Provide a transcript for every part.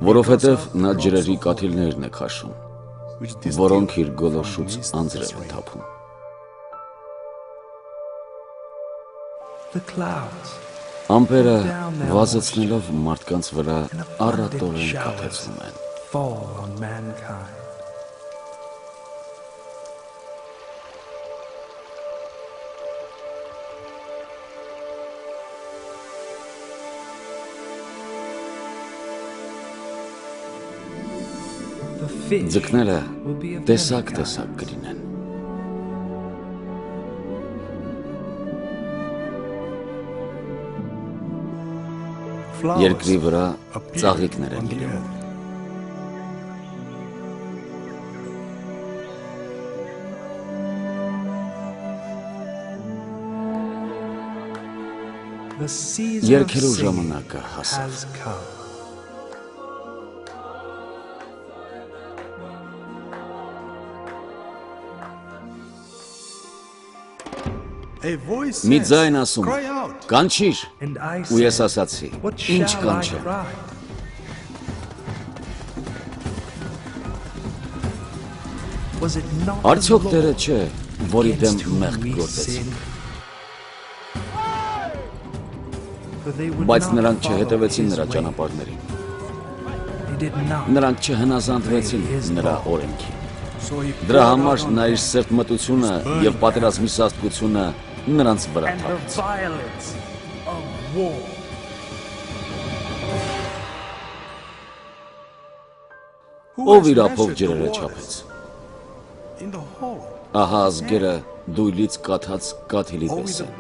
որովհետև նա ջրերի կաթիլներն է քաշում, որոնք իր գոլորշուց անձրև են թափում։ Ամպերը վազեցնելով մարդկանց վրա առատորեն կաթեցնում են։ Ձկները տեսակ-տեսակ կլինեն։ Երկրի վրա ծաղիկներ են լինում։ Երգելու ժամանակը հասավ։ Մի ձայն ասում, կանչիր, ու ես ասացի, ինչ կանչեմ։ Արդյոք Տերը չէ, որի դեմ մեղք գործեցին։ Բայց նրանք չհետևեցին նրա ճանապարհներին։ Նրանք չհնազանդվեցին նրա օրենքին։ Դրա համար նա իր սրտմտությունը և պատերազմի սաստկությունը նրանց վրա թափեց։ Ով իր ափով ջրերը չափեց։ Ահա ազգերը դույլից կաթած կաթիլի պես են։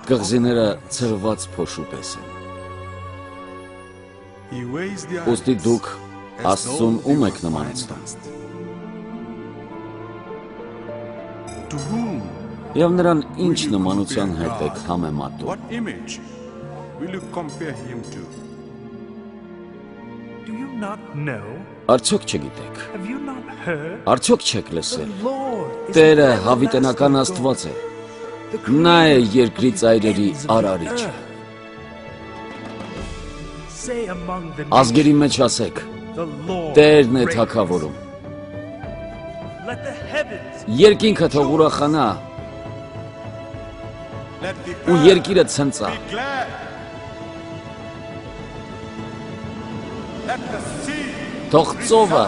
Կղզիները ցրված փոշու պես են։ Ուստի դուք Աստծուն ում եք նմանեցնում։ Եվ նրան ինչ նմանության հետ եք համեմատում։ Արդյոք չգիտեք։ Արդյոք չեք լսել։ Տերը հավիտենական Աստված է։ Նա է երկրի ծայրերի արարիչը։ Ազգերի մեջ ասեք, Տերն է թագավորում։ Երկինքը թող ուրախանա ու երկիրը ցնծա։ Թող ծովը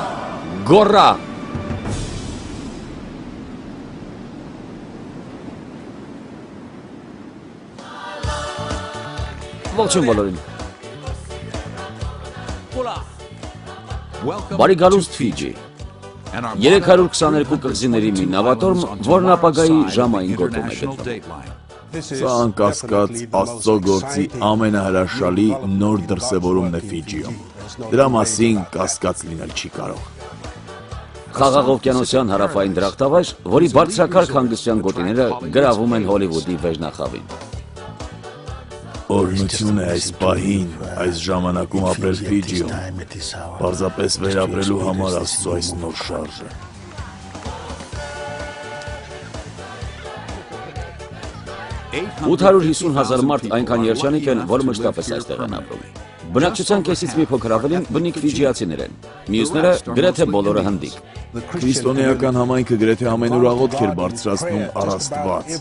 գոռա։ Ողջույն բոլորին։ Բարի գալուստ Ֆիջի։ 322 կղզիների մի նավատորմ, որն ապագայի ժամային գոտում է գտնվում։ Սա անկասկած Աստծո գործի ամենահրաշալի նոր դրսևորումն է Ֆիջիում։ Դրա մասին կասկած լինել չի կարող։ Խաղաղ օվկիանոսյան հարավային դրախտավայր, որի բարձրակարգ հանգստյան գոտիները գրավում են Հոլիվուդի վեժնախավին։ Օրհնություն է այս պահին, այս ժամանակում ապրել Ֆիջիում, պարզապես վերապրելու համար Աստծո այս նոր շարժը։ $850,000 մարդ այնքան երջանիկ են, որ մշտապես այստեղ են ապրում։ Բնակչության կեսից մի փոքր ավելին բնիկ ֆիջիացիներ են, մյուսները գրեթե բոլորը հնդիկ։ Քրիստոնեական համայնքը գրեթե ամենուր աղոթք էր բարձրացնում առ Աստված։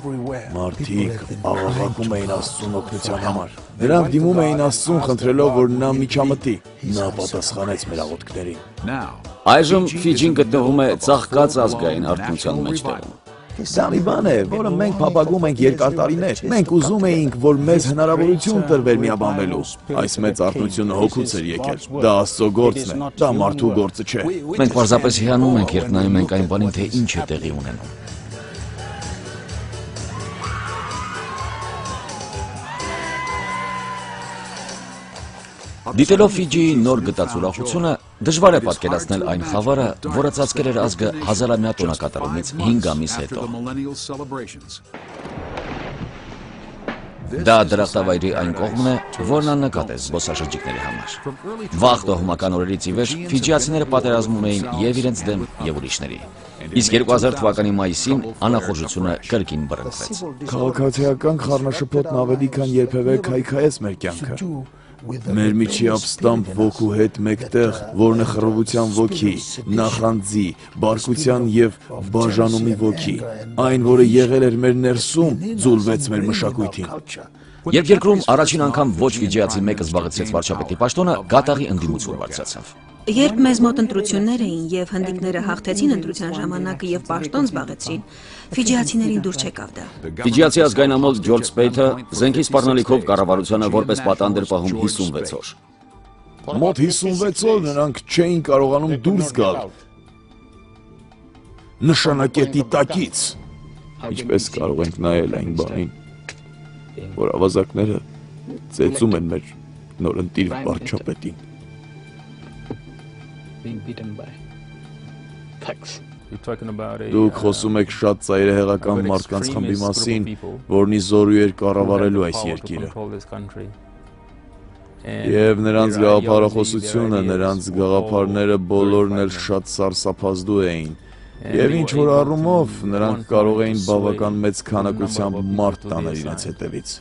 Մարդիկ աղաղակում էին Աստծուն օգնության համար։ Նրանք դիմում էին Աստծուն խնդրելով, որ նա միջամտի։ Նա պատասխանեց մեր աղոթքներին։ Այժմ Ֆիջին գտնվում է ծաղկած ազգային արթնության մեջտեղում։ Դա մի բան է, որը մենք փափագում ենք երկար տարիներ։ Մենք ուզում էինք, որ մեզ հնարավորություն տրվեր միաբանվելու։ Այս մեծ արթնությունը հոգուց էր եկել։ Դա Աստծո գործն է, դա մարդու գործը չէ։ Մենք պարզապես հիանում ենք, երբ նայում ենք այն բանին, թե ինչ է տեղի ունենում։ Դիտելով Ֆիջիի նոր գտած ուրախությունը, դժվար է պատկերացնել այն խավարը, որը ծածկել էր ազգը հազարամյա տոնակատարումից 5 ամիս հետո։ Դա դրախտավայրի այն կողմն է, որն աննկատ է զբոսաշրջիկների համար։ Վաղ տոհմական օրերից ի վեր ֆիջիացիները պատերազմում էին և իրենց դեմ և ուրիշների։ Իսկ 2000 թվականի մայիսին անախորժությունը կրկին բռնկվեց։ Քաղաքացիական խառնաշփոթն ավելի քան երբևէ քայքայեց մեր կյանքը։ Մեր միջի ապստամբ ոգու հետ մեկտեղ, որն է խռովության ոգի, նախանձի, բարկության եւ բաժանումի ոգի, այն, որը եղել էր մեր ներսում, ձուլվեց մեր մշակույթին։ Երբ երկրում առաջին անգամ ոչ ֆիջիացի մեկը զբաղեցրեց վարչապետի պաշտոնը, գատաղի ընդդիմություն բարձրացավ։ Երբ մեզ մոտ ընտրություններ էին եւ հնդիկները հաղթեցին ընտրության ժամանակը եւ պաշտոն զբաղեցրին, ֆիջիացիներին դուր չեկավ դա։ Ֆիջիացի ազգայնամոլ Ջորջ Սպեյթը զենքի սպառնալիքով կառավարությանը որպես պատանդ էր պահում 56 օր։ Մոտ 56 օր նրանք չէին կարողանում դուրս գալ նշանակետի տակից։ Ինչպես կարող ենք նայել այն բանին, որ ավազակները ծեծում են մեր նորընտիր վարչապետին։ Դուք խոսում եք շատ ծայրահեղական մարդկանց խմբի մասին, որն ի զորու էր կառավարելու այս երկիրը։ Եվ նրանց գաղափարախոսությունը, նրանց գաղափարները բոլորն էլ շատ սարսափազդու էին։ Եվ ինչ որ առումով նրանք կարող էին բավական մեծ քանակությամբ մարդ տանել իրենց հետևից։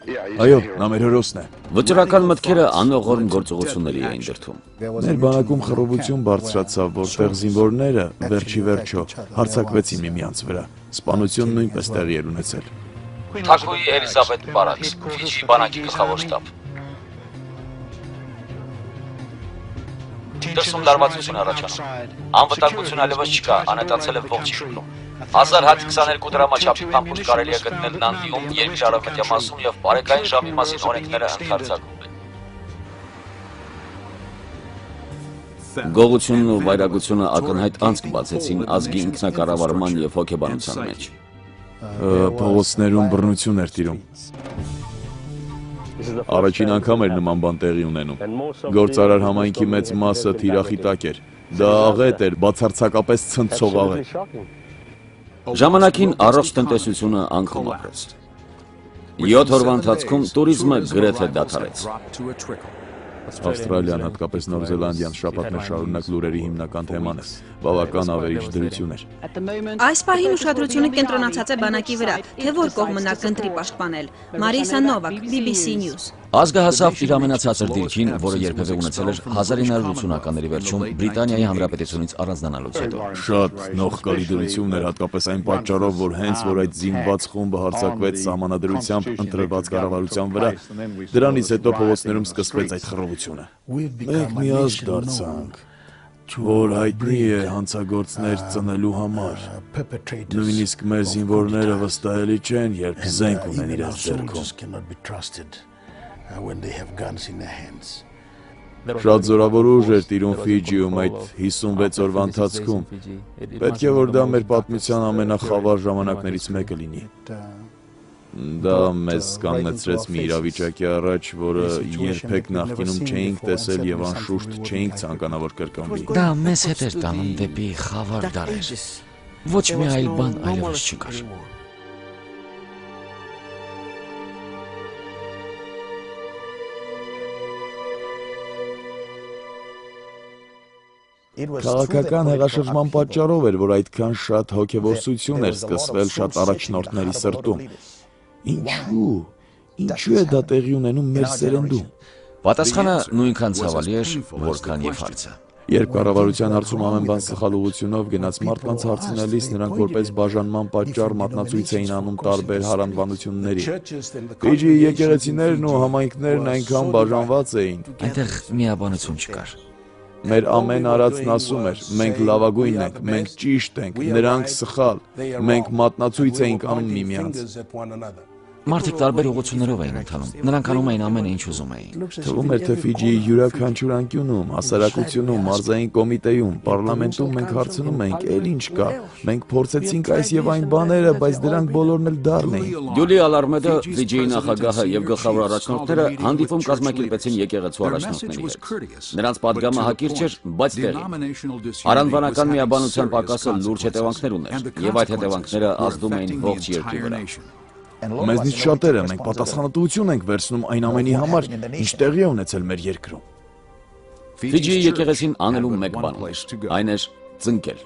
Այո, նա մեր հերոսն է։ Վճռական մտքերը անողորմ գործողությունների էին դրդում։ Մեր բանակում խռովություն բարձրացավ, որտեղ զինվորները վերջի վերջո հարձակվեցին միմյանց վրա։ Սպանություն նույնպես տեղի էր ունեցել։ Թակուի Էլիզաբեթ Պարաքս, Ֆիջիի բանակի գլխավոր շտաբ։ Դրսում լարվածություն առաջանում։ Անվտանգություն այլևս չկա, անհետացել է ողջ երկրում։ 1000 հատ 22 դրամաչափի փամփուշտ կարելի է գտնել Նանդիում, երկրի արևմտյան մասում եւ բարեկային ժամի մասին օրենքները ընդարձակում են։ Գողությունն ու վայրագությունը ակնհայտ անցք բացեցին ազգի ինքնակառավարման եւ հոգեբանության մեջ։ Փողոցներում բռնություն էր տիրում։ Առաջին անգամ էր նման բան տեղի ունենում։ Գործարար համայնքի մեծ մասը թիրախիտակ էր։ Դա աղետ էր, բացարձակապես ցնցող աղետ։ Ժամանակին առողջ տնտեսությունը անկում ապրեց։ 7 օրվա ընթացքում տուրիզմը գրեթե դադարեց։ Ավստրալիան, հատկապես Նոր Զելանդիան շաբաթներ շարունակ լուրերի հիմնական թեման է։ Բավական ավերիչ դրություն էր։ Այս պահին ուշադրությունը կենտրոնացած է բանակի վրա, թե որ կողմը նա կընտրի պաշտպանել։ Մարիսա Նովակ, BBC News։ Ազգը հասավ իր ամենացածր դիրքին, որը երբևէ ունեցել էր 1980-ականների վերջում Բրիտանիայի Հանրապետությունից առանձնանալուց հետո։ Շատ նողկալի դրություն էր, հատկապես այն պատճառով, որ հենց որ այդ զինված խումբը հարձակվեց սահմանադրությամբ ընտրված կառավարության վրա, դրանից հետո փողոցներում սկսվեց այդ խռովությունը։ Մենք մի ազգ դարձանք, որ հայտնի է հանցագործներ ծնելու համար։ Նույնիսկ մեր զինվորները վստահելի չեն, երբ զենք ունեն իրենց ձեռքում։ Շատ զորավոր ուժ էր տիրում Ֆիջիում այդ 56 օրվա ընթացքում։ Պետք է որ դա մեր պատմության ամենախավար ժամանակներից մեկը լինի։ Դա մեզ կանգնեցրեց մի իրավիճակի առաջ, որը երբեք նախկինում չէինք տեսել եւ անշուշտ չէինք ցանկանա որ կրկնվի։ Դա մեզ հետ էր տանում դեպի խավար դարեր։ Ոչ մի այլ բան այլևս չկար։ Քաղաքական հեղաշրջման պատճառով էր, որ այդքան շատ հոգևորսություն էր սկսվել շատ առաջնորդների սրտում։ Ինչու է դա տեղի ունենում մեր սերնդում։ Պատասխանը նույնքան ցավալի էր, որքան եւ հարցը։ Երբ կառավարության հարցում ամեն բան սխալ ուղղությունով գնաց մարդկանց հարցնելիս, նրանք որպես բաժանման պատճառ մատնացույց էին անում տարբեր հարանվանությունների։ Ֆիջիի եկեղեցիներն ու համայնքներն այնքան բաժանված էին։ Այնտեղ միաբանություն չկար։ Մեր ամեն արածն ասում էր, մենք լավագույնն ենք, մենք ճիշտ ենք, նրանք սխալ, մենք մատնացույց էինք անում միմյանց։ Մարդիկ տարբեր ուղղություններով էին ընթանում, նրանք անում էին ամենը ինչ ուզում էին։ Թվում էր, թե Ֆիջիի յուրաքանչյուր անկյունում, հասարակությունում, մարզային կոմիտեում, պարլամենտում մենք հարցնում ենք, էլ ինչ կա։ Մենք փորձեցինք այս եւ այն բաները, բայց դրանք բոլորն էլ դառն էին։ Յուլի Ալարմեդը, Ֆիջիի նախագահը եւ գլխավոր առաջնորդները հանդիպում կազմակերպեցին եկեղեցու առաջնորդների հետ։ Նրանց падգամը հակիրճ էր, բայց տեղի։ Արանվանական միաբանության պակասը լուրջ հետևանքներ ուներ, եւ այդ հետևանքները ազդում էին ողջ երկրի վրա։ Մեզնից շատերը մենք պատասխանատվություն ենք վերցնում այն ամենի համար, ինչ տեղի է ունեցել մեր երկրում։ Ֆիջիի եկեղեցին անելու մեկ բան ուներ, այն էր ծնկել։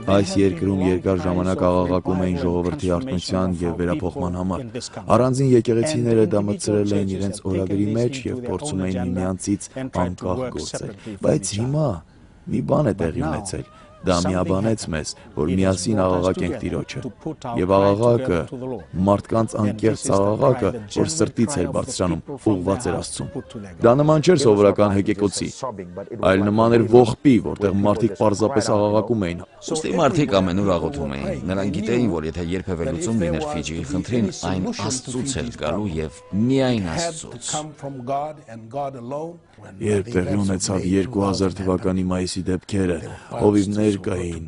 Այս երկրում երկար ժամանակ աղաղակում էին ժողովրդի արթնության եւ վերափոխման համար։ Առանձին եկեղեցիները դա մտցրել էին իրենց օրագրի մեջ եւ փորձում էին միմյանցից անկախ գործել։ Բայց հիմա մի բան է տեղի ունեցել։ Դա միաբանեց մեզ, որ միասին աղաղակենք Տիրոջը։ Եվ աղաղակը, մարդկանց անկեղծ աղաղակը, որ սրտից էր բարձրանում, ուղղված էր Աստծուն։ Դա նման չէր սովորական հեկեկոցի, այլ նման էր ողբի, որտեղ մարդիկ պարզապես աղաղակում էին։ Ուստի մարդիկ ամենուր աղոթում էին։ Նրանք գիտեին, որ եթե երբևէ լուծում լիներ Ֆիջիի խնդրին, այն Աստծուց էր գալու եւ միայն Աստծուց։ Երբ տեղի ունեցավ 2000 թվականի մայիսի դեպքերը, հովիվներ կային,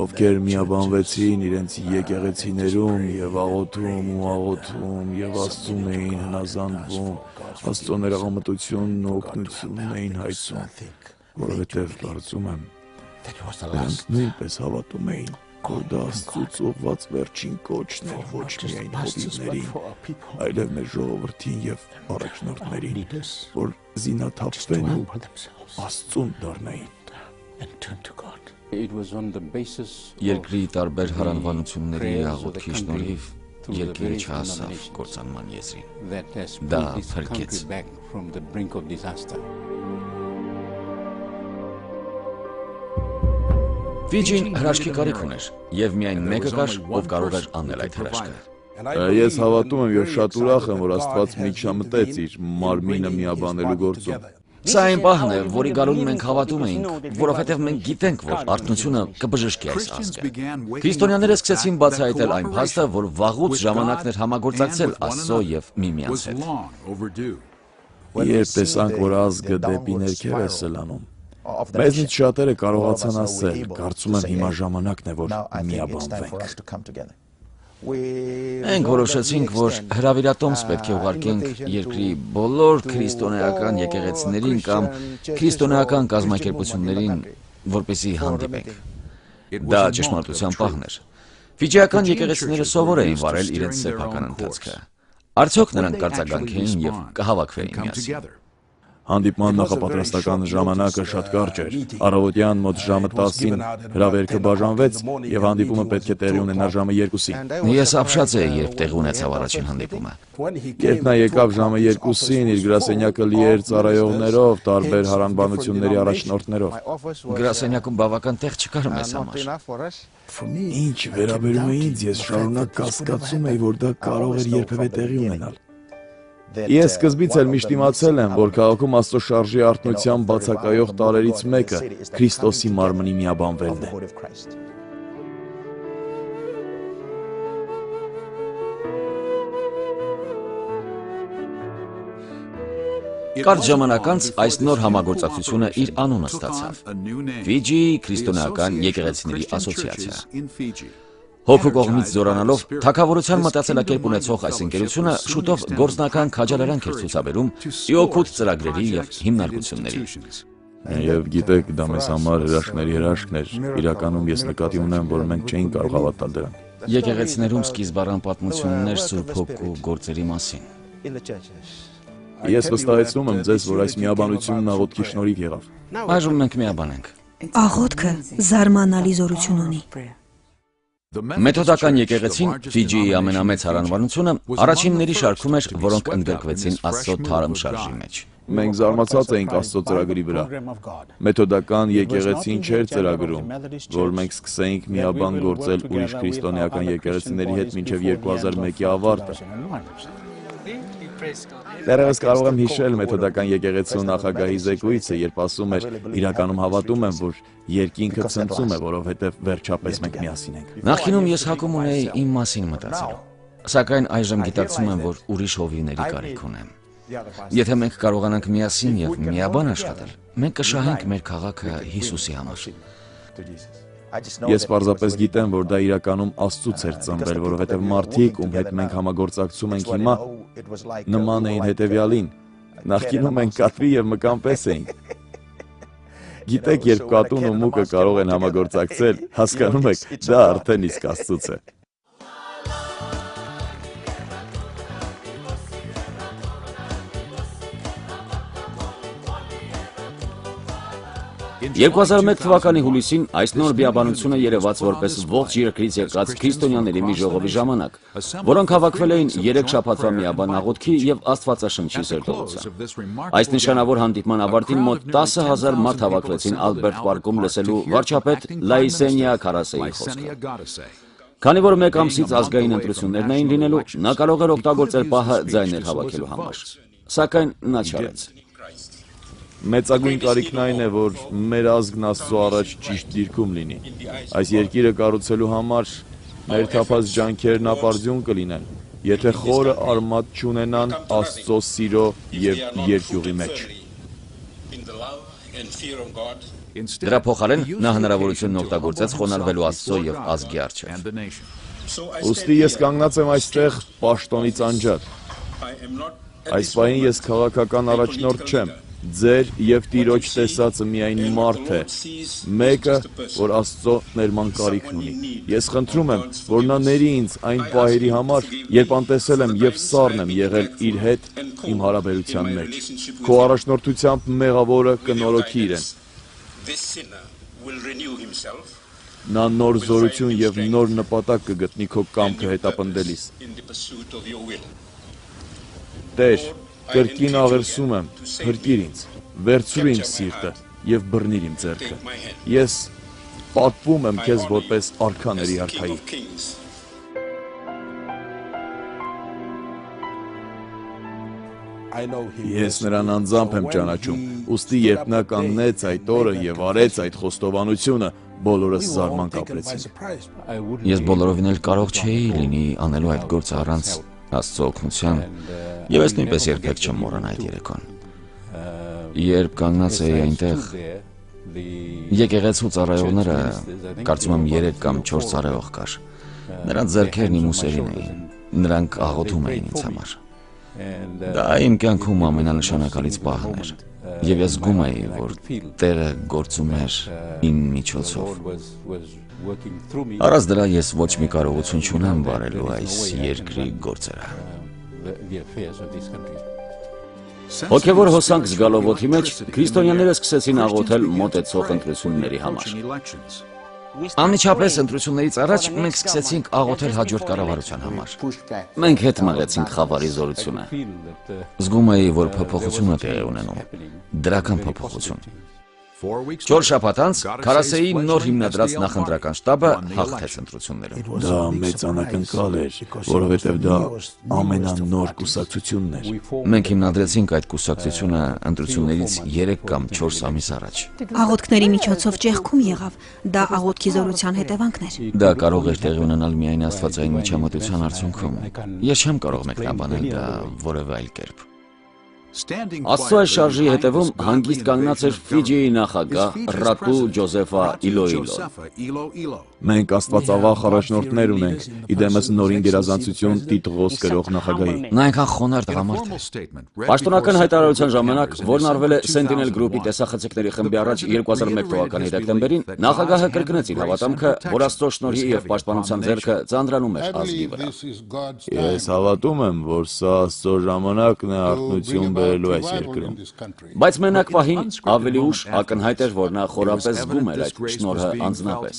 ովքեր միաբանվեցին իրենց եկեղեցիներում եւ աղոթում ու աղոթում եւ Աստծուն էին հնազանդվում, Աստծո ներողամտությունն ու օգնությունն էին հայցում, որովհետեւ կարծում եմ, նրանք նույնպես հավատում էին, որ դա Աստծուց ուղղված վերջին կոչն էր ոչ միայն հովիվներին, այլև մեր ժողովրդին եւ առաջնորդներին, որ զինաթափվեն ու Աստծուն դառնային։ Երկրի տարբեր հարանվանությունների աղոթքի շնորհիվ երկիրը չհասավ կործանման եզրին։ Դա փրկեց։ Ֆիջին հրաշքի կարիք ուներ, եւ միայն մեկը կար, ով կարող էր անել այդ հրաշքը։ Ես հավատում եմ եւ շատ ուրախ եմ, որ Աստված միջամտեց իր մարմինը միաբանելու գործում։ Սա այն պահն է, որի գալուն մենք հավատում էինք, որովհետև մենք գիտենք, որ արթնությունը կբժշկի այս ազգը։ Քրիստոնյաները սկսեցին բացահայտել այն փաստը, որ վաղուց ժամանակն էր համագործակցել Աստծո եւ միմյանց հետ։ Երբ տեսանք, որ ազգը դեպի ներքև է սլանում, մեզնից շատերը կարողացան ասել, կարծում եմ հիմա ժամանակն է, որ միաբանվենք։ Մենք որոշեցինք, որ հրավիրատոմս պետք է ուղարկենք երկրի բոլոր քրիստոնեական եկեղեցիներին կամ քրիստոնեական կազմակերպություններին, որպեսզի հանդիպենք։ Դա ճշմարտության պահն էր։ Ֆիջիական եկեղեցիները սովոր էին վարել իրենց սեփական ընթացքը։ Արդյոք նրանք կարձագանք էին եւ կհավաքվեին միասին։ Հանդիպման նախապատրաստական ժամանակը շատ կարճ էր։ Առավոտյան մոտ ժամը 10-ին հրավերքը բաժանվեց եւ հանդիպումը պետք է տեղի ունենար ժամը 2-ին։ Ես ապշած էի, երբ տեղի ունեցավ առաջին հանդիպումը։ Երբ նա եկավ ժամը 2-ին, իր գրասենյակը լի էր ծառայողներով, տարբեր հարանվանությունների առաջնորդներով։ Գրասենյակում բավական տեղ չկար մեզ համար։ Ինչ վերաբերում է ինձ, ես շարունակ կասկածում էի, որ դա կարող էր երբևէ տեղի ունենալ։ Ես սկզբից էլ միշտ իմացել եմ, որ քաղաքում Աստծո շարժի արթնության բացակայող տարրերից մեկը Քրիստոսի մարմնի միաբանվելն է։ Կարճ ժամանակ անց այս նոր համագործակցությունը իր անունը ստացավ։ Ֆիջիի քրիստոնեական եկեղեցիների ասոցիացիա։ Հոգու կողմից զորանալով, թագավորության մտածելակերպ ունեցող այս ընկերությունը շուտով գործնական քաջալերանք էր ցուցաբերում իօքուտ ծրագրերի եւ հիմնարկությունների։ Եվ գիտեք, դա մեզ համար հրաշքների հրաշքն էր։ Իրականում ես նկատի ունեմ, որ մենք չէինք կարող հավատալ դրան։ Եկեղեցիներում սկիզբ առան պատմություններ Սուրբ Հոգու գործերի մասին։ Ես վստահեցնում եմ ձեզ, որ այս միաբանությունն աղոթքի շնորհիվ եղավ։ Այժմ մենք միաբան ենք։ Աղոթքը զարմանալի զորություն ունի։ Մեթոդական եկեղեցին Ֆիջիի ամենամեծ հարանվանությունը առաջինների շարքում էր, որոնք ընդգրկվեցին Աստծո թարմ շարժի մեջ։ Մենք զարմացած էինք Աստծո ծրագրի վրա։ Մեթոդական եկեղեցին չէր ծրագրում, որ մենք սկսեինք միաբան գործել ուրիշ քրիստոնեական եկեղեցիների հետ մինչև 2001-ի ավարտը։ Դեռևս կարող եմ հիշել մեթոդական եկեղեցու նախագահի զեկույցը, երբ ասում էր. իրականում հավատում եմ, որ երկինքը ցնծում է, որովհետև վերջապես մենք միասին ենք։ Նախկինում ես հակում ունեի իմ մասին մտածելու, սակայն այժմ գիտակցում եմ, որ ուրիշ հովիվների կարիք ունեմ։ Եթե մենք կարողանանք միասին եւ միաբան աշխատել, մենք կշահենք մեր քաղաքը Հիսուսի համար։ Ես պարզապես գիտեմ, որ դա իրականում Աստծուց էր ծնվել, որովհետև մարդիկ, ում հետ մենք համագործակցում ենք հիմա, նման էին հետևյալին։ Նախկինում մենք կատվի եւ մկան պես էինք։ Գիտեք, երբ կատուն ու մուկը կարող են համագործակցել, հասկանում եք, դա արդեն իսկ Աստծուց է։ 2001 թվականի հուլիսին այս նոր բիաբանությունը երևաց որպես ողջ երկրից եկած քրիստոնյաների մի ժողովի ժամանակ, որոնք հավաքվել էին 3 շաբաթվա միաբան աղոթքի եւ Աստվածաշնչի զերծողության։ Այս նշանավոր հանդիպման ավարտին մոտ 10,000 մարդ հավաքվեցին Ալբերտ պարկում լսելու վարչապետ Լայսենիա Քարասեի խոսքը։ Քանի որ մեկ ամսից ազգային ընտրություններն էին լինելու, նա կարող էր օգտագործել պահը ձայներ հավաքելու համար։ Սակայն նա չարեց։ Մեծագույն կարիքն այն է, որ մեր ազգն Աստծո առաջ ճիշտ դիրքում լինի։ Այս երկիրը կառուցելու համար մեր թափած ջանքերն ապարդյուն կլինեն, եթե խորը արմատ չունենան Աստծո սիրո եւ երկյուղի մեջ։ Դրա փոխարեն նա հնարավորությունն օգտագործեց խոնարհվելու Աստծո եւ ազգի առջև։ Ուստի ես կանգնած եմ այստեղ պաշտոնից անջատ։ Այս պահին ես քաղաքական առաջնորդ չեմ։ Ձեր եւ Տիրոջ տեսածը միայն մարդ է, մեկը, որ Աստծո ներման կարիքն ունի։ Ես խնդրում եմ, որ նա ների ինձ այն պահերի համար, երբ անտեսել եմ եւ սառն եմ եղել իր հետ իմ հարաբերության մեջ։ Քո առաջնորդությամբ մեղավորը կնորոգի իրեն։ Նա նոր զորություն եւ նոր նպատակ կգտնի քո կամքը հետապնդելիս։ Տեր, կրկին աղերսում եմ, փրկիր ինձ, վերցրու իմ սիրտը եւ բռնիր իմ ձեռքը։ Ես պատվում եմ քեզ որպես արքաների արքայի։ Ես նրան անձամբ եմ ճանաչում, ուստի երբ նա կանգնեց այդ օրը եւ արեց այդ խոստովանությունը, բոլորս զարման կապրեցին։ Ես բոլորովին էլ կարող չէի լինի անելու այդ գործը առանց Աստծո օգնության, եւ ես նույնպես երբեք չեմ մոռանա այդ երեկոն։ Երբ կանգնած էի այնտեղ, եկեղեցու ծառայողները, կարծում եմ 3 կամ 4 ծառայող կար, նրանց ձեռքերն իմ ուսերին էին, նրանք աղոթում էին ինձ համար։ Դա իմ կյանքում ամենանշանակալից պահն էր, եւ ես զգում էի, որ Տերը գործում էր իմ միջոցով։ Առանց դրա ես ոչ մի կարողություն չունեմ վարելու այս երկրի գործերը։ Հոգևոր հոսանք զգալով օդի մեջ, քրիստոնյաները սկսեցին աղոթել մոտեցող ընտրությունների համար։ Անմիջապես ընտրություններից առաջ մենք սկսեցինք աղոթել հաջորդ կառավարության համար։ Մենք հետ մղեցինք խավարի զորությունը։ Զգում էի, որ փոփոխություն է տեղի ունենում, դրական փոփոխություն։ 4 շաբաթ անց Քարասեի նոր հիմնադրած նախընտրական շտաբը հաղթեց ընտրություններում։ Դա մեծ անակնկալ էր, որովհետև դա ամենանոր կուսակցությունն էր։ Մենք հիմնադրեցինք այդ կուսակցությունը ընտրություններից 3 կամ 4 ամիս առաջ։ Աղոթքների միջոցով ճեղքում եղավ, դա աղոթքի զորության հետևանքն էր։ Դա կարող էր տեղի ունենալ միայն աստվածային միջամտության արդյունքում։ Ես չեմ կարող մեկնաբանել դա որևէ այլ կերպ։ Աստծո այս շարժի հետևում հանգիստ կանգնած էր Ֆիջիի նախագահ Ռատու Ջոզեֆա Իլոիլո։ Մենք աստվածավախ առաջնորդներ ունենք, իդեմս նորին գերազանցություն տիտղոս կրող նախագահի։ Նա այնքան խոնարհ տղամարդ է։ Պաշտոնական հայտարարության ժամանակ, որն արվել է Sentinel Group-ի տեսախցիկների խմբի առաջ 2001 թվականի դեկտեմբերին, նախագահը կրկնեց իր հավատամքը, որ Աստծո շնորհի եւ պաշտպանության ձեռքը ծանրանում է ազգի վրա։ Ես հավատում եմ, որ սա Աստծո ժամանակն է արթնություն բերելու այս երկրում։ Բայց մենակ պահին ավելի ուշ ակնհայտ էր, որ նա խորապես զգում էր այդ շնորհը անձնապես։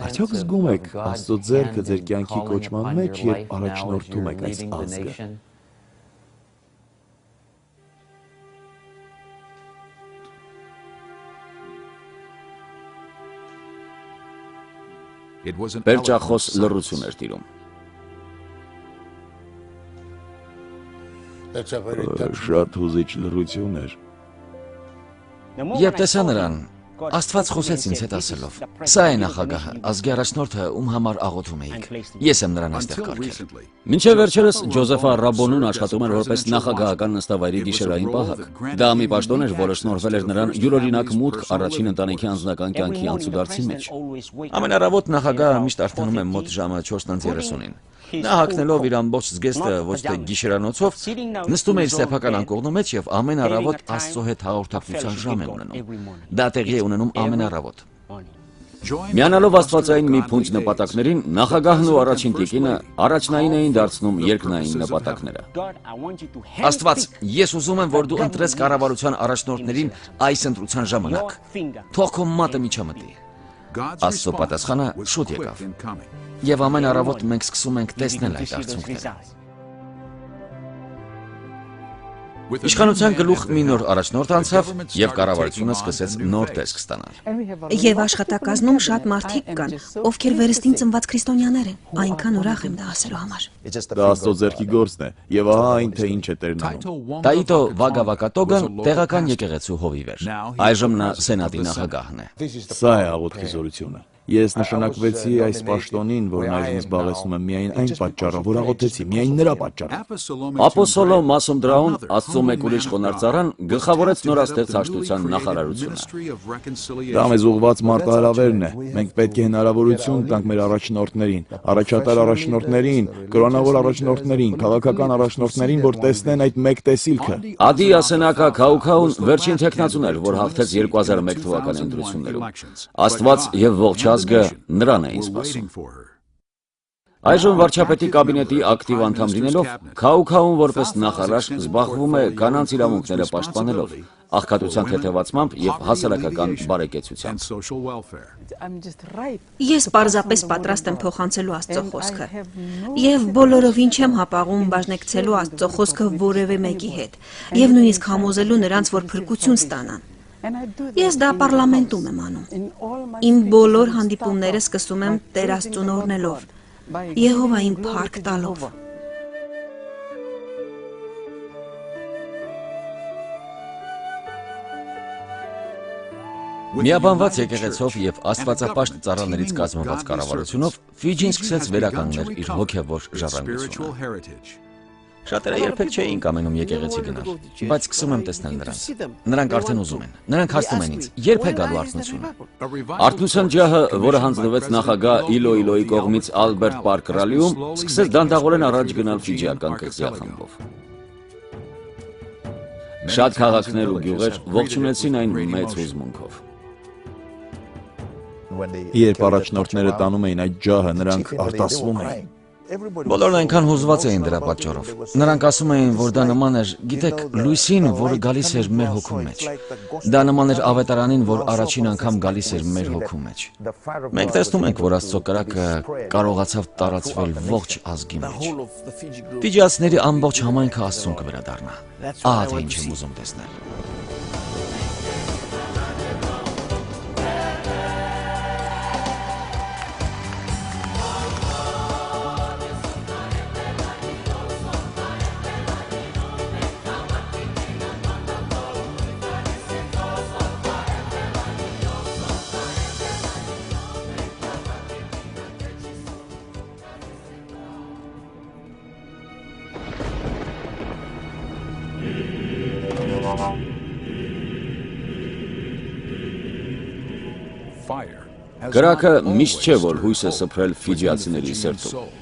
Արդյոք զգում եք Աստծո ձեռքը ձեր կյանքի կոչման մեջ, երբ առաջնորդում եք այս ազգը։ Պերճախոս լռություն էր տիրում։ Շատ հուզիչ լռություն էր։ Երբ տեսա նրան, Աստված խոսեց ինձ հետ ասելով. «Սա է նախագահը, ազգի առաջնորդը, ում համար աղոթում էիք։ Ես եմ նրան այստեղ կարգել»։ Մինչև վերջերս Ջոզեֆա Ռաբոնուն աշխատում էր որպես նախագահական նստավայրի գիշերային պահակ։ Դա մի պաշտոն էր, որը շնորհվել էր նրան յուրօրինակ մուտք առաջին ընտանիքի անձնական կյանքի անցուդարձի մեջ։ Ամենառավոտ նախագահը միշտ արթնում է մոտ ժամը 4:30-ին։ Նա հագնելով իր ամբողջ զգեստը ոչ թե գիշերանոցով, նստում է իր սեփական անկողնու մեջ եւ ամեն առավոտ Աստծո հետ հաղորդակցության ժամ է ունենում։ Դա տեղի է ունենում ամեն առավոտ։ Միանալով աստվածային մի փունջ նպատակներին, նախագահն ու առաջին տիկինը առաջնային էին դարձնում երկնային նպատակները։ Աստված, ես ուզում եմ, որ դու ընտրես կառավարության առաջնորդներին այս ընտրության ժամանակ։ Թող քո մատը միջամտի։ Աստծո պատասխանը շուտ եկավ։ Եվ ամեն առավոտ մենք սկսում ենք տեսնել այդ արդյունքները։ Իշխանության գլուխ մի նոր առաջնորդ անցավ եւ կառավարությունը սկսեց նոր տեսք ստանալ։ Եվ աշխատակազմում շատ մարդիկ կան, ովքեր վերստին ծնված քրիստոնյաներ են։ Այնքան ուրախ եմ դա ասելու համար։ Դա Աստծո ձեռքի գործն է, եւ ահա այն թե ինչ է Տերն անում։ Տայիտո Վագավակատոգան տեղական եկեղեցու հովիվ էր։ Այժմ նա սենատի նախագահն է։ Սա է աղոթքի զորությունը։ Ես նշանակվեցի այս պաշտոնին, որն այժմ զբաղեցնում եմ միայն այն պատճառով, որ աղոթեցի, միայն նրա պատճառով։ Ապոստոլո Մասումդրաուն Աստծո մեկ ուրիշ խոնարհծառան գլխավորեց նորաստեղծ հաշտության նախարարությունը։ Դա մեզ ուղղված մարտահրավերն է։ Մենք պետք է հնարավորություն տանք մեր առաջնորդներին, առաջատար առաջնորդներին, կրոնավոր առաջնորդներին, քաղաքական առաջնորդներին, որ տեսնեն այդ մեկ տեսիլքը։ Ադի Ասենակա Քաուքաուն վերջին տեխնացուն էր, որ հաղթեց 2001 թվականի ընտրություններում։ Աստված եւ ողջ ազգը նրան էին սպասում։ Այժմ վարչապետի կաբինետի ակտիվ անդամ լինելով, Քաուքաուն որպես նախարար զբաղվում է կանանց իրավունքները պաշտպանելով, աղքատության թեթևացմամբ եւ հասարակական բարեկեցությամբ։ Ես պարզապես պատրաստ եմ փոխանցելու Աստծո խոսքը։ Եվ բոլորովին չեմ հապաղում բաժնեկցելու Աստծո խոսքը որևէ մեկի հետ, եւ նույնիսկ համոզելու նրանց, որ փրկություն ստանան։ Ես դա պարլամենտում եմ անում։ Իմ բոլոր հանդիպումները սկսում եմ Տեր Աստծուն օրհնելով, Եհովային փառք տալով։ Միաբանված եկեղեցով եւ աստվածապաշտ ծառաներից կազմված կառավարությունով Ֆիջին սկսեց վերականգնել իր հոգեվոր ժառանգությունը։ Շատերը երբեք չէին կամենում եկեղեցի գնալ, բայց սկսում եմ տեսնել նրանց։ Նրանք արդեն ուզում են։ Նրանք հարցնում են ինձ. երբ է գալու արթնությունը։ Արթնության ջահը, որը հանձնվեց նախագահ Իլոյի կողմից Ալբերտ Պարկ ռալիում, սկսեց դանդաղորեն առաջ գնալ ֆիջիական կղզիախմբով։ Շատ քաղաքներ ու գյուղեր ողջունեցին այն մեծ հուզմունքով։ Երբ առաջնորդները տանում էին այդ ջահը, նրանք արտասվում էին։ Բոլորն այնքան հուզված էին դրա պատճառով։ Նրանք ասում էին, որ դա նման էր, գիտեք, լույսին, որը գալիս էր մեր հոգու մեջ։ Դա նման էր ավետարանին, որ առաջին անգամ գալիս էր մեր հոգու մեջ։ Մենք տեսնում ենք, որ Աստծո կրակը կարողացավ տարածվել ողջ ազգի մեջ։ Ֆիջիացիների ամբողջ համայնքը Աստծուն կվերադառնա։ Ահա թե ինչ եմ ուզում տեսնել։ Կրակը միշտ չէ, որ հույս է սփռել ֆիջիացիների սրտում։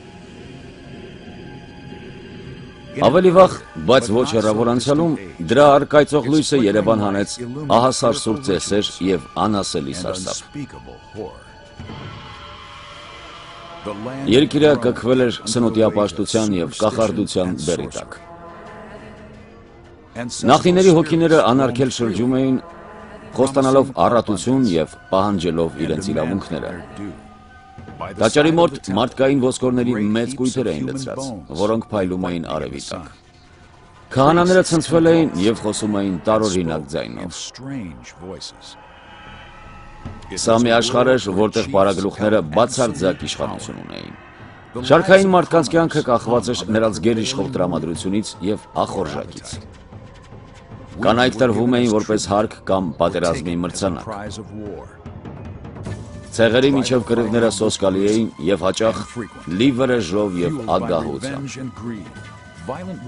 Ավելի վաղ, բայց ոչ հեռավոր անցյալում, դրա առկայծող լույսը Երևան հանեց ահասարսուր ծեսեր եւ անասելի սարսափ։ Երկիրը կքվել էր սնոտիապաշտության եւ կախարդության բեռի տակ։ Նախնիների հոգիները անարգել շրջում էին, խոստանալով առատություն եւ պահանջելով իրենց իրավունքները։ Տաճարի մոտ մարդկային ոսկորների մեծ կույտեր էին լցրած, որոնք փայլում էին արևի տակ։ Քահանաները ցնցվել էին եւ խոսում էին տարօրինակ ձայնով։ Սա մի աշխարհ էր, որտեղ պարագլուխները բացարձակ իշխանություն ունեին։ Շարքային մարդկանց կյանքը կախված էր նրանց գերիշխող տրամադրությունից եւ ախորժակից։ Կանայք տրվում էին որպես հարկ կամ պատերազմի մրցանակ։ Ցեղերի միջև կռիվները սոսկալի էին եւ հաճախ լի վրեժով եւ ագահությամբ։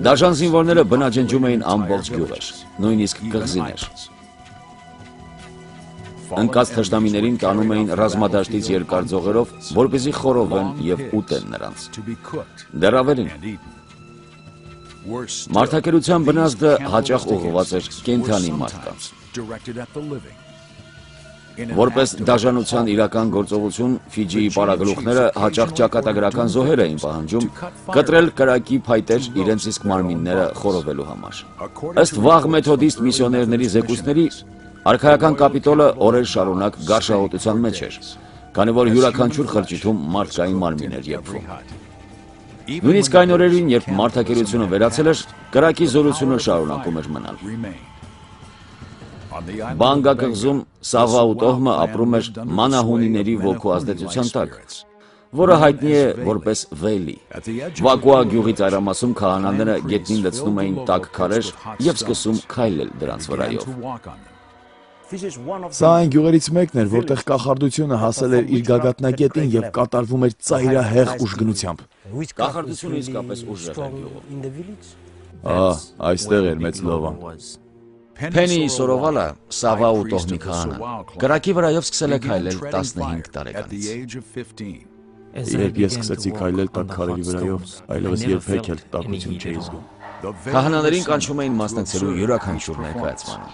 Դաժան զինվորները բնաջնջում էին ամբողջ գյուղեր, նույնիսկ կղզիներ։ Ընկած թշնամիներին տանում էին ռազմադաշտից երկար ձողերով, որպեսզի խորովեն եւ ուտեն նրանց։ Դեռ ավելին, մարդակերության բնազդը հաճախ ուղղված էր կենդանի մարդկանց։ Որպես դաժանության իրական գործողություն Ֆիջիի պարագլուխները հաճախ ճակատագրական զոհեր էին պահանջում կտրել կրակի փայտեր իրենց իսկ մարմինները խորովելու համար։ Ըստ վաղ մեթոդիստ միսիոներների զեկույցների, արքայական կապիտոլը օրեր շարունակ գարշահոտության մեջ էր, քանի որ յուրաքանչյուր խրճիթում մարդկային մարմին էր եփվում։ Նույնիսկ այն օրերին, երբ մարդակերությունը վերացել էր, կրակի զորությունը շարունակում էր մնալ։ Բանգա կղզում Սավաու տոհմը ապրում էր մանահունիների ոգու ազդեցության տակ, որը հայտնի է որպես Վեյլի։ Վակուա գյուղի ծայրամասում քահանաները գետնին լցնում էին տաք քարեր և սկսում քայլել դրանց վրայով։ Սա այն գյուղերից մեկն էր, որտեղ կախարդությունը հասել էր իր գագաթնակետին և կատարվում էր ծայրահեղ ուժգնությամբ։ Կախարդությունը իսկապես ուժեղ էր գյուղում։ Այստեղ էր մեծ լովան։ Փենի Սորովալը, Սավաու տոհմի քահանան, կրակի վրայով սկսել է քայլել 15 տարեկանից։ Երբ ես սկսեցի քայլել տաք քարերի վրայով, այլևս երբեք էլ տաքություն չէի զգում։ Քահանաներին կանչում էին մասնակցելու յուրաքանչյուր ներկայացմանը։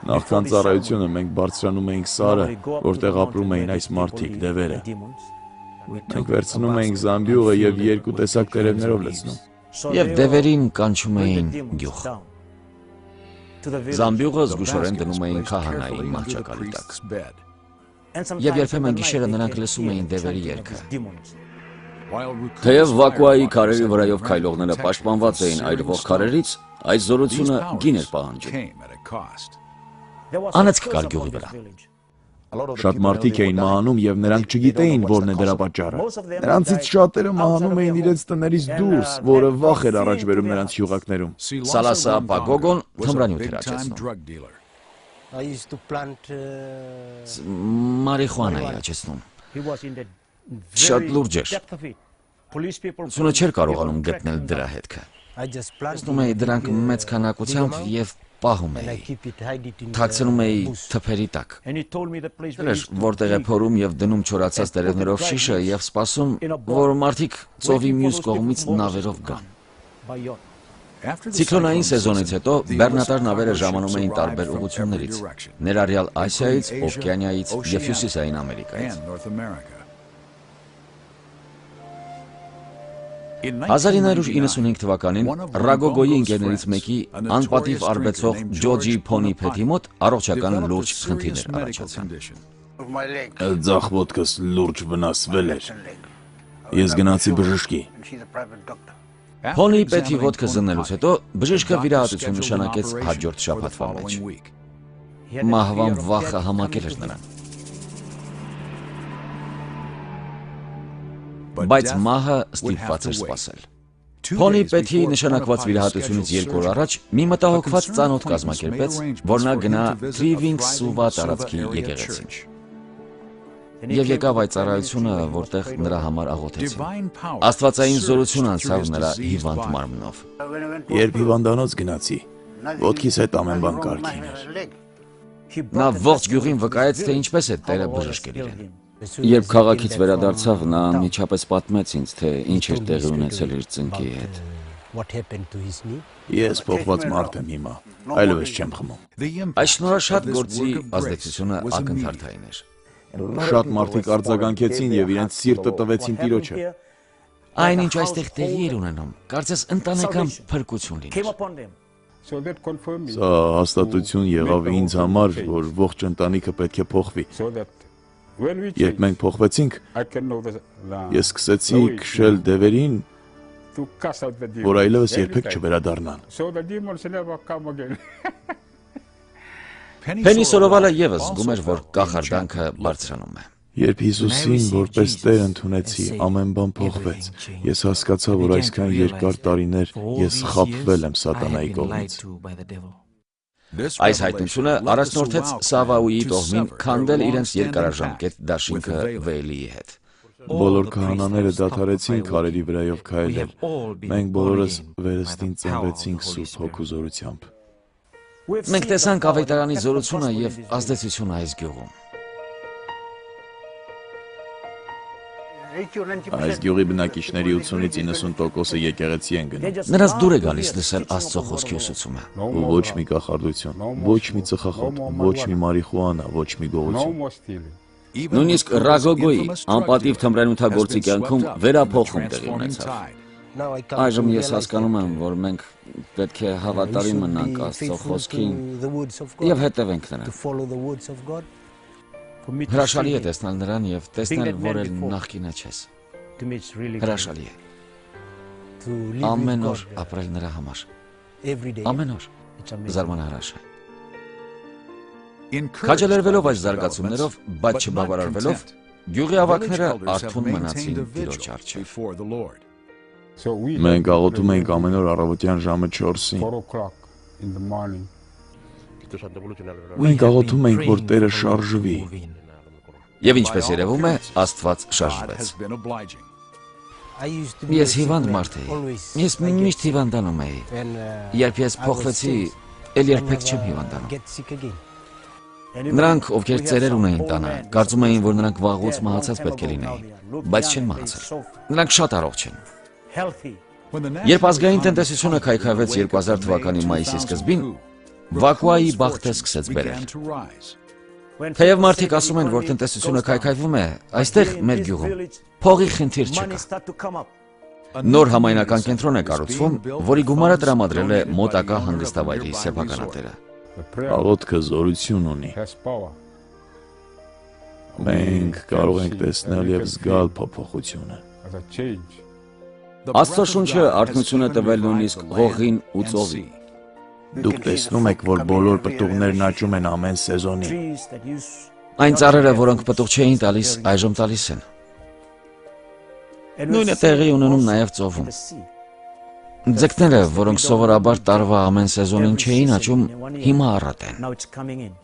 Նախքան ծառայությունը մենք բարձրանում էինք սարը, որտեղ ապրում էին այս մարդիկ, դևերը։ Մենք վերցնում էինք զամբյուղը և երկու տեսակ տերևներով լցնում։ Եվ դևերին կանչում էին գյուղ։ Զամբյուղը զգուշորեն դնում էին քահանայի մահճակալի տակ։ Եվ երբեմն գիշերը նրանք լսում էին դևերի երգը։ Թեև Վակուայի քարերի վրայով քայլողները պաշտպանված էին այրվող քարերից, այս զորությունը գին էր պահանջում։ Անեծք կար գյուղի վրա։ Շատ մարդիկ էին մահանում և նրանք չգիտեին որն է դրա պատճառը։ Նրանցից շատերը մահանում էին իրենց տներից դուրս, որը վախ էր առաջ բերում նրանց յուղակներում։ Սալասա Պագոգոն թմրանյութ էր աճեցնում։ Մարիխուանա էր աճեցնում։ Շատ լուրջ էր։ Սունը չէր կարողանում գտնել դրա հետքը։ Տեսնում էի դրանք մեծ քանակությամբ և պահում էի, թաքցնում էի թփերի տակ։ Որտեղ է փորում և դնում չորացած տերևներով շիշը և սպասում, որ մարդիկ ծովի մյուս կողմից նավերով գան։ Ցիկլոնային սեզոնից հետո բեռնատար նավերը ժամանում էին տարբեր ուղղություններից, ներառյալ Ասիայից, Օվկիանիայից և Հյուսիսային Ամերիկայից։ 1995 թվականին Ռագոգոյի ընկերներից մեկի անպատիվ արբեցող Ջոջի Փոնի Փեթի մոտ առողջական լուրջ խնդիրներ առաջացան։ Ձախ ոտքս լուրջ վնասվել էր։ Ես գնացի բժշկի։ Փոնի Փեթի ոտքը զննելուց հետո բժիշկը վիրահատություն նշանակեց հաջորդ շաբաթվա մեջ։ Մահվան վախը համակել էր նրան։ Բայց մահը ստիպված էր սպասել։ Փոնի Փեթի նշանակված վիրահատությունից 2 օր առաջ մի մտահոգված ծանոթ կազմակերպեց, որ նա գնա Տրիվինգ Սուվա տարածքի եկեղեցին։ Եվ եկավ այդ ծառայությունը, որտեղ նրա համար աղոթեցին։ Աստվածային զորություն անցավ նրա հիվանդ մարմնով։ Երբ հիվանդանոց գնացի, ոտքիս հետ ամեն բան կարգին էր։ Նա ողջ գյուղին վկայեց, թե ինչպես է Տերը բժշկել իրեն։ Երբ քաղաքից վերադարձավ, նա անմիջապես պատմեց ինձ, թե ինչ էր տեղի ունեցել իր ծնկի հետ։ Ես փոխված մարդ եմ հիմա, այլևս չեմ խմում։ Այս շնորհաշատ գործի ազդեցությունը ակնթարթային էր։ Շատ մարդիկ արձագանքեցին և իրենց սիրտը տվեցին Տիրոջը։ Այնինչ այստեղ տեղի էր ունենում, կարծես ընտանեկան փրկություն լիներ։ Սա հաստատություն եղավ ինձ համար, որ ողջ ընտանիքը պետք է փոխվի։ Երբ մենք փոխվեցինք, ես սկսեցի քշել դևերին, որ այլևս երբեք չվերադառնան։ Փենի Սորովալը ևս զգում էր, որ կախարդանքը բարձրանում է։ Երբ Հիսուսին որպես Տեր ընդունեցի, ամեն բան փոխվեց։ Ես հասկացա, որ այսքան երկար տարիներ ես խաբվել եմ սատանայի կողմից։ Այս հայտնությունը առաջնորդեց Սավաուի տոհմին քանդել իրենց երկարաժամկետ դաշինքը Վեյլիի հետ։ Բոլոր քահանաները դադարեցին քարերի վրայով քայլել։ Մենք բոլորս վերստին ծնվեցինք Սուրբ Հոգու զորությամբ։ Մենք տեսանք ավետարանի զորությունը և ազդեցությունը այս գյուղում։ Այս գյուղի բնակիչների 80-ից 90%-ը եկեղեցի են գնում։ Նրանց դուր է գալիս լսել Աստծո խոսքի ուսուցումը։ Ու ոչ մի կախարդություն, ոչ մի ծխախոտ, ոչ մի մարիխուանա, ոչ մի գողություն։ Նույնիսկ Ռագոգոյի անպատիվ թմրանյութագործի կյանքում վերափոխում տեղի ունեցավ։ Այժմ ես հասկանում եմ, որ մենք պետք է հավատարիմ մնանք Աստծո խոսքին եւ հետևենք նրան։ Հրաշալի է տեսնել նրան եւ տեսնել, որ էլ նախկինը չես։ Հրաշալի է։ Ամեն օր ապրել նրա համար։ Ամեն օր զարմանահրաշ է։ Քաջալերվելով այս զարգացումներով, բայց չբավարարվելով, գյուղի ավագները արթուն մնացին Տիրոջ առջև։ Մենք աղոթում ենք ամեն օր առավոտյան ժամը 4-ին։ Մենք աղոթում ենք, որ Տերը շարժվի։ Եվ ինչպես երևում է, Աստված շարժվեց։ Ես հիվանդ մարդ էի։ Ես միշտ հիվանդանում էի։ Երբ ես փոխվեցի, էլ երբեք չեմ հիվանդանում։ Նրանք, ովքեր ծերեր ունեին տանը, կարծում էին, որ նրանք վաղուց մահացած պետք է լինեին, բայց չեն մահացել։ Նրանք շատ առողջ են։ Երբ ազգային տնտեսությունը քայքայվեց 2000 թվականի մայիսի սկզբին, Վակուայի բախտը սկսեց բերել։ Թեև մարդիկ ասում են, որ տնտեսությունը քայքայվում է, այստեղ մեր գյուղում փողի խնդիր չկա։ Նոր համայնական կենտրոն է կառուցվում, որի գումարը տրամադրել է մոտակա հանգստավայրի սեփականատերը։ Աղոթքը զորություն ունի։ Մենք կարող ենք տեսնել եւ զգալ փոփոխությունը։ Աստծո շունչը արթնություն է տվել նույնիսկ հողին ու ծովին։ Դուք տեսնում եք, որ բոլոր պտուղներն աճում են ամեն սեզոնի։ Այն ծառերը, որոնք պտուղ չէին տալիս, այժմ տալիս են։ Նույնը տեղի ունենում նաև ծովում։ Ձկները, որոնք սովորաբար տարվա ամեն սեզոնին չէին աճում, հիմա առատ են։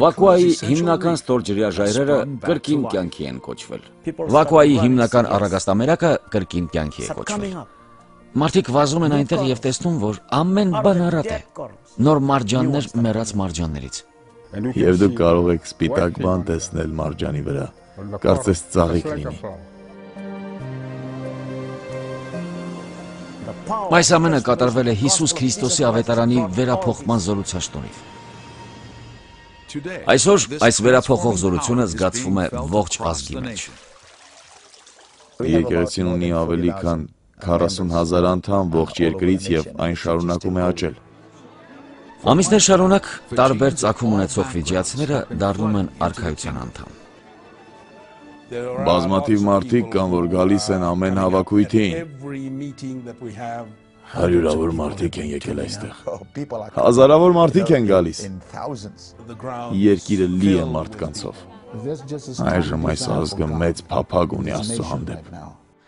Վակուայի հիմնական ստորջրյա ժայռերը կրկին կյանքի են կոչվել։ Վակուայի հիմնական առագաստամերակը կրկին կյանքի է կոչվել։ Մարդիկ վազում են այնտեղ եւ տեսնում, որ ամեն բան առատ է։ Նոր մարջաններ մեռած մարջաններից։ Եվ դուք կարող եք սպիտակ բան տեսնել մարջանի վրա։ Կարծես ծաղիկ լինի։ Այս ամենը կատարվել է Հիսուս Քրիստոսի ավետարանի վերափոխման զորության շնորհիվ։ Այսօր այս վերափոխող զորությունը զգացվում է ողջ ազգի մեջ։ Եկեղեցին ունի ավելի քան 40,000 անդամ ողջ երկրից եւ այն շարունակում է աճել։ Ամիսներ շարունակ տարբեր ծագում ունեցող ֆիջիացիները դառնում են արքայության անդամ։ Բազմաթիվ մարդիկ կան, որ գալիս են ամեն հավաքույթին։ Հարյուրավոր մարդիկ են եկել այստեղ։ Հազարավոր մարդիկ են գալիս։ Երկիրը լի է մարդկանցով։ Այժմ այս ազգը մեծ փափագ ունի Աստծո հանդեպ։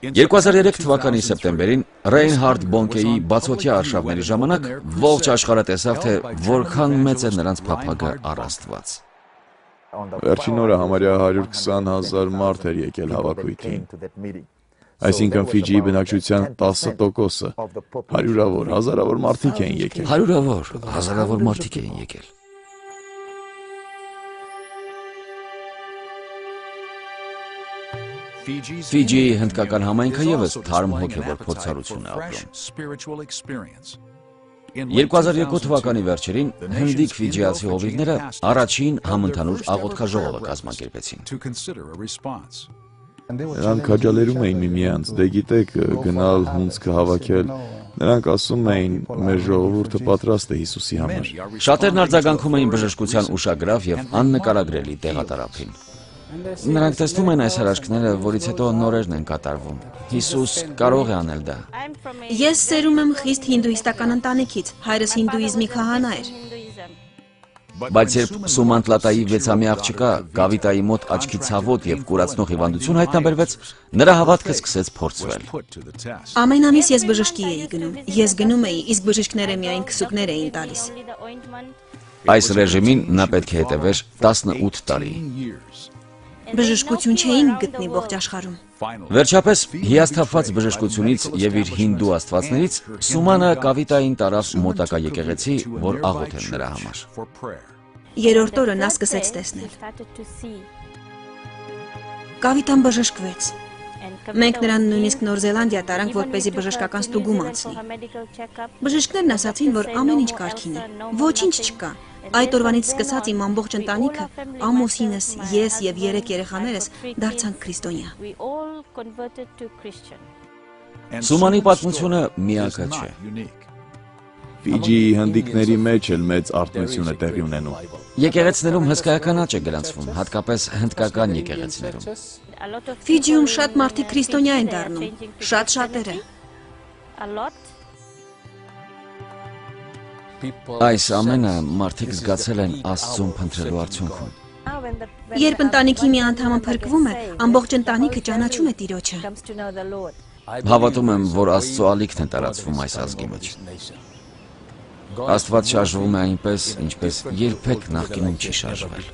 2003 թվականի սեպտեմբերին Ռեյնհարդ Բոնկեի բացօթյա արշավների ժամանակ ողջ աշխարհը տեսավ, թե որքան մեծ է նրանց փափագը առ Աստված։ Վերջին օրը համարյա 120,000 մարդ էր եկել հավաքույթին։ Այսինքն Ֆիջիի բնակչության 10%-ը, հարյուրավոր, հազարավոր մարդիկ էին եկել։ Հարյուրավոր, հազարավոր մարդիկ էին եկել։ Ֆիջիի հնդկական համայնքը ևս թարմ հոգևոր փորձառություն է ապրում։ 2002 թվականի վերջերին հնդիկ ֆիջիացի հովիվները առաջին համընդհանուր աղոթքաժողովը կազմակերպեցին։ Նրանք քաջալերում էին միմյանց, դե գիտեք, գնալ հունձքը հավաքել։ Նրանք ասում էին, մեր ժողովուրդը պատրաստ է Հիսուսի համար։ Շատերն արձագանքում էին բժշկության ուշագրավ եւ աննկարագրելի տեղատարափին։ Նրանք տեսնում են այս հրաշքները, որից հետո նորերն են կատարվում։ Հիսուս կարող է անել դա։ Ես սերում եմ խիստ հինդուիստական ընտանիքից, հայրս հինդուիզմի քահանա էր։ Բայց երբ Սումանտլատայի 6-ամյա աղջկա Գավիտայի մոտ աչքի ցավոտ եւ կուրացնող հիվանդություն հայտնաբերվեց, նրա հավատքը սկսեց փորձվել։ Ամեն ամիս ես բժշկի էի գնում։ Ես գնում էի, իսկ բժիշկները միայն քսուկներ էին տալիս։ Այս ռեժիմին նա պետք է հետևեր 18 տարի։ Բժշկություն չէին գտնի ողջ աշխարհում։ Վերջապես, հիասթափված բժշկությունից եւ իր հինդու աստվածներից, Սումանը Կավիտային տարավ մոտակա եկեղեցի, որ աղոթեն նրա համար։ Երրորդ օրը նա սկսեց տեսնել։ Կավիտան բժշկվեց։ Մենք նրան նույնիսկ Նոր Զելանդիա տարանք, որպեսզի բժշկական ստուգում անցնի։ Բժիշկներն ասացին, որ ամեն ինչ կարգին է, ոչինչ չկա։ Այդ օրվանից սկսած իմ ամբողջ ընտանիքը, ամուսինս, ես եւ 3 երեխաներս դարձանք քրիստոնյա։ Սումանի պատմությունը միակը չէ։ Ֆիջիի հնդիկների մեջ էլ մեծ արթնություն է տեղի ունենում։ Եկեղեցիներում հսկայական աճ է գրանցվում, հատկապես հնդկական եկեղեցիներում։ Ֆիջիում շատ մարդիկ քրիստոնյա են դառնում, շատ շատերը։ Այս ամենը մարդիկ զգացել են Աստծուն փնտրելու արդյունքում։ Երբ ընտանիքի մի անդամը փրկվում է, ամբողջ ընտանիքը ճանաչում է Տիրոջը։ Հավատում եմ, որ Աստծո ալիքն է տարածվում այս ազգի մեջ։ Աստված շարժվում է այնպես, ինչպես երբեք նախկինում չի շարժվել։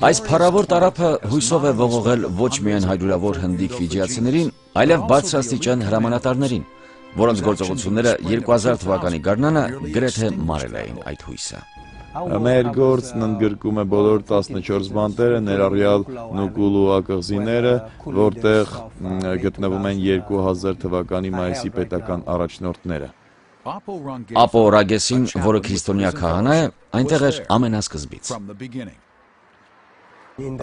Այս փառավոր տարափը հույսով է ողողել ոչ միայն հայրուրավոր հնդիկ ֆիջիացիներին, այլև բարձրաստիճան հրամանատարներին, որոնց գործողությունները 2000 թվականի գարնանը գրեթե մարել էին այդ հույսը։ Մեր գործն ընդգրկում է բոլոր 14 բանտերը, ներառյալ Նուկուլու ակղզիները, որտեղ գտնվում են 2000 թվականի մայիսի պետական առաջնորդները։ Ապո Ռագեսին, որը քրիստոնյա քահանա է, այնտեղ էր ամենասկզբից։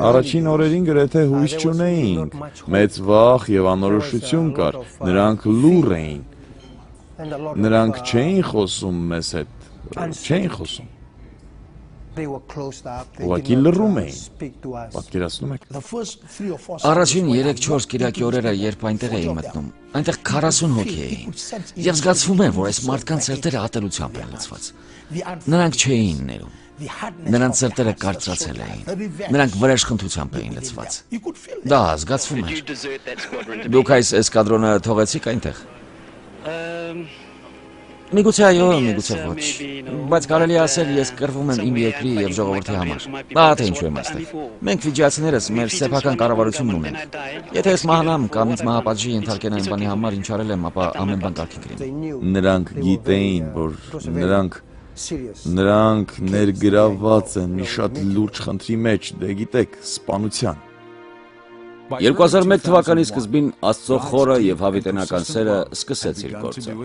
Առաջին օրերին գրեթե հույս չունեինք, մեծ վախ եւ անորոշություն կար, նրանք լուռ էին։ Նրանք չէին խոսում մեզ հետ, չէին խոսում։ Ուղղակի լռում էին։ Պատկերացնում եք։ Առաջին 3-4 կիրակի օրերը, երբ այնտեղ էի մտնում, այնտեղ 40 հոգի էին, եւ զգացվում է, որ այս մարդկանց սրտերը ատելությամբ են լցված։ Նրանք չէին ներում։ Նրանց սրտերը կարծրացել էին։ Նրանք վրեժխնդությամբ էին լցված։ Դա զգացվում էր։ Դուք այս էսկադրոնը թողեցիք այնտեղ։ Միգուցե այո, միգուցե ոչ։ Բայց կարելի ասել, ես կռվում եմ իմ երկրի եւ ժողովրդի համար։ Դա թե ինչու եմ այստեղ։ Մենք ֆիջիացիներս մեր սեփական կառավարությունն ունենք։ Եթե ես մահանամ կամ ինձ մահապատժի ենթարկեն այն բանի համար, ինչ արել եմ, ապա ամեն բան կարգին կլինի։ Նրանք գիտեին, որ նրանք ներգրավված են մի շատ լուրջ խնդրի մեջ, դե գիտեք, սպանության։ 2001 թվականի սկզբին Աստծո խորը եւ հավիտենական սերը սկսեց իր գործը։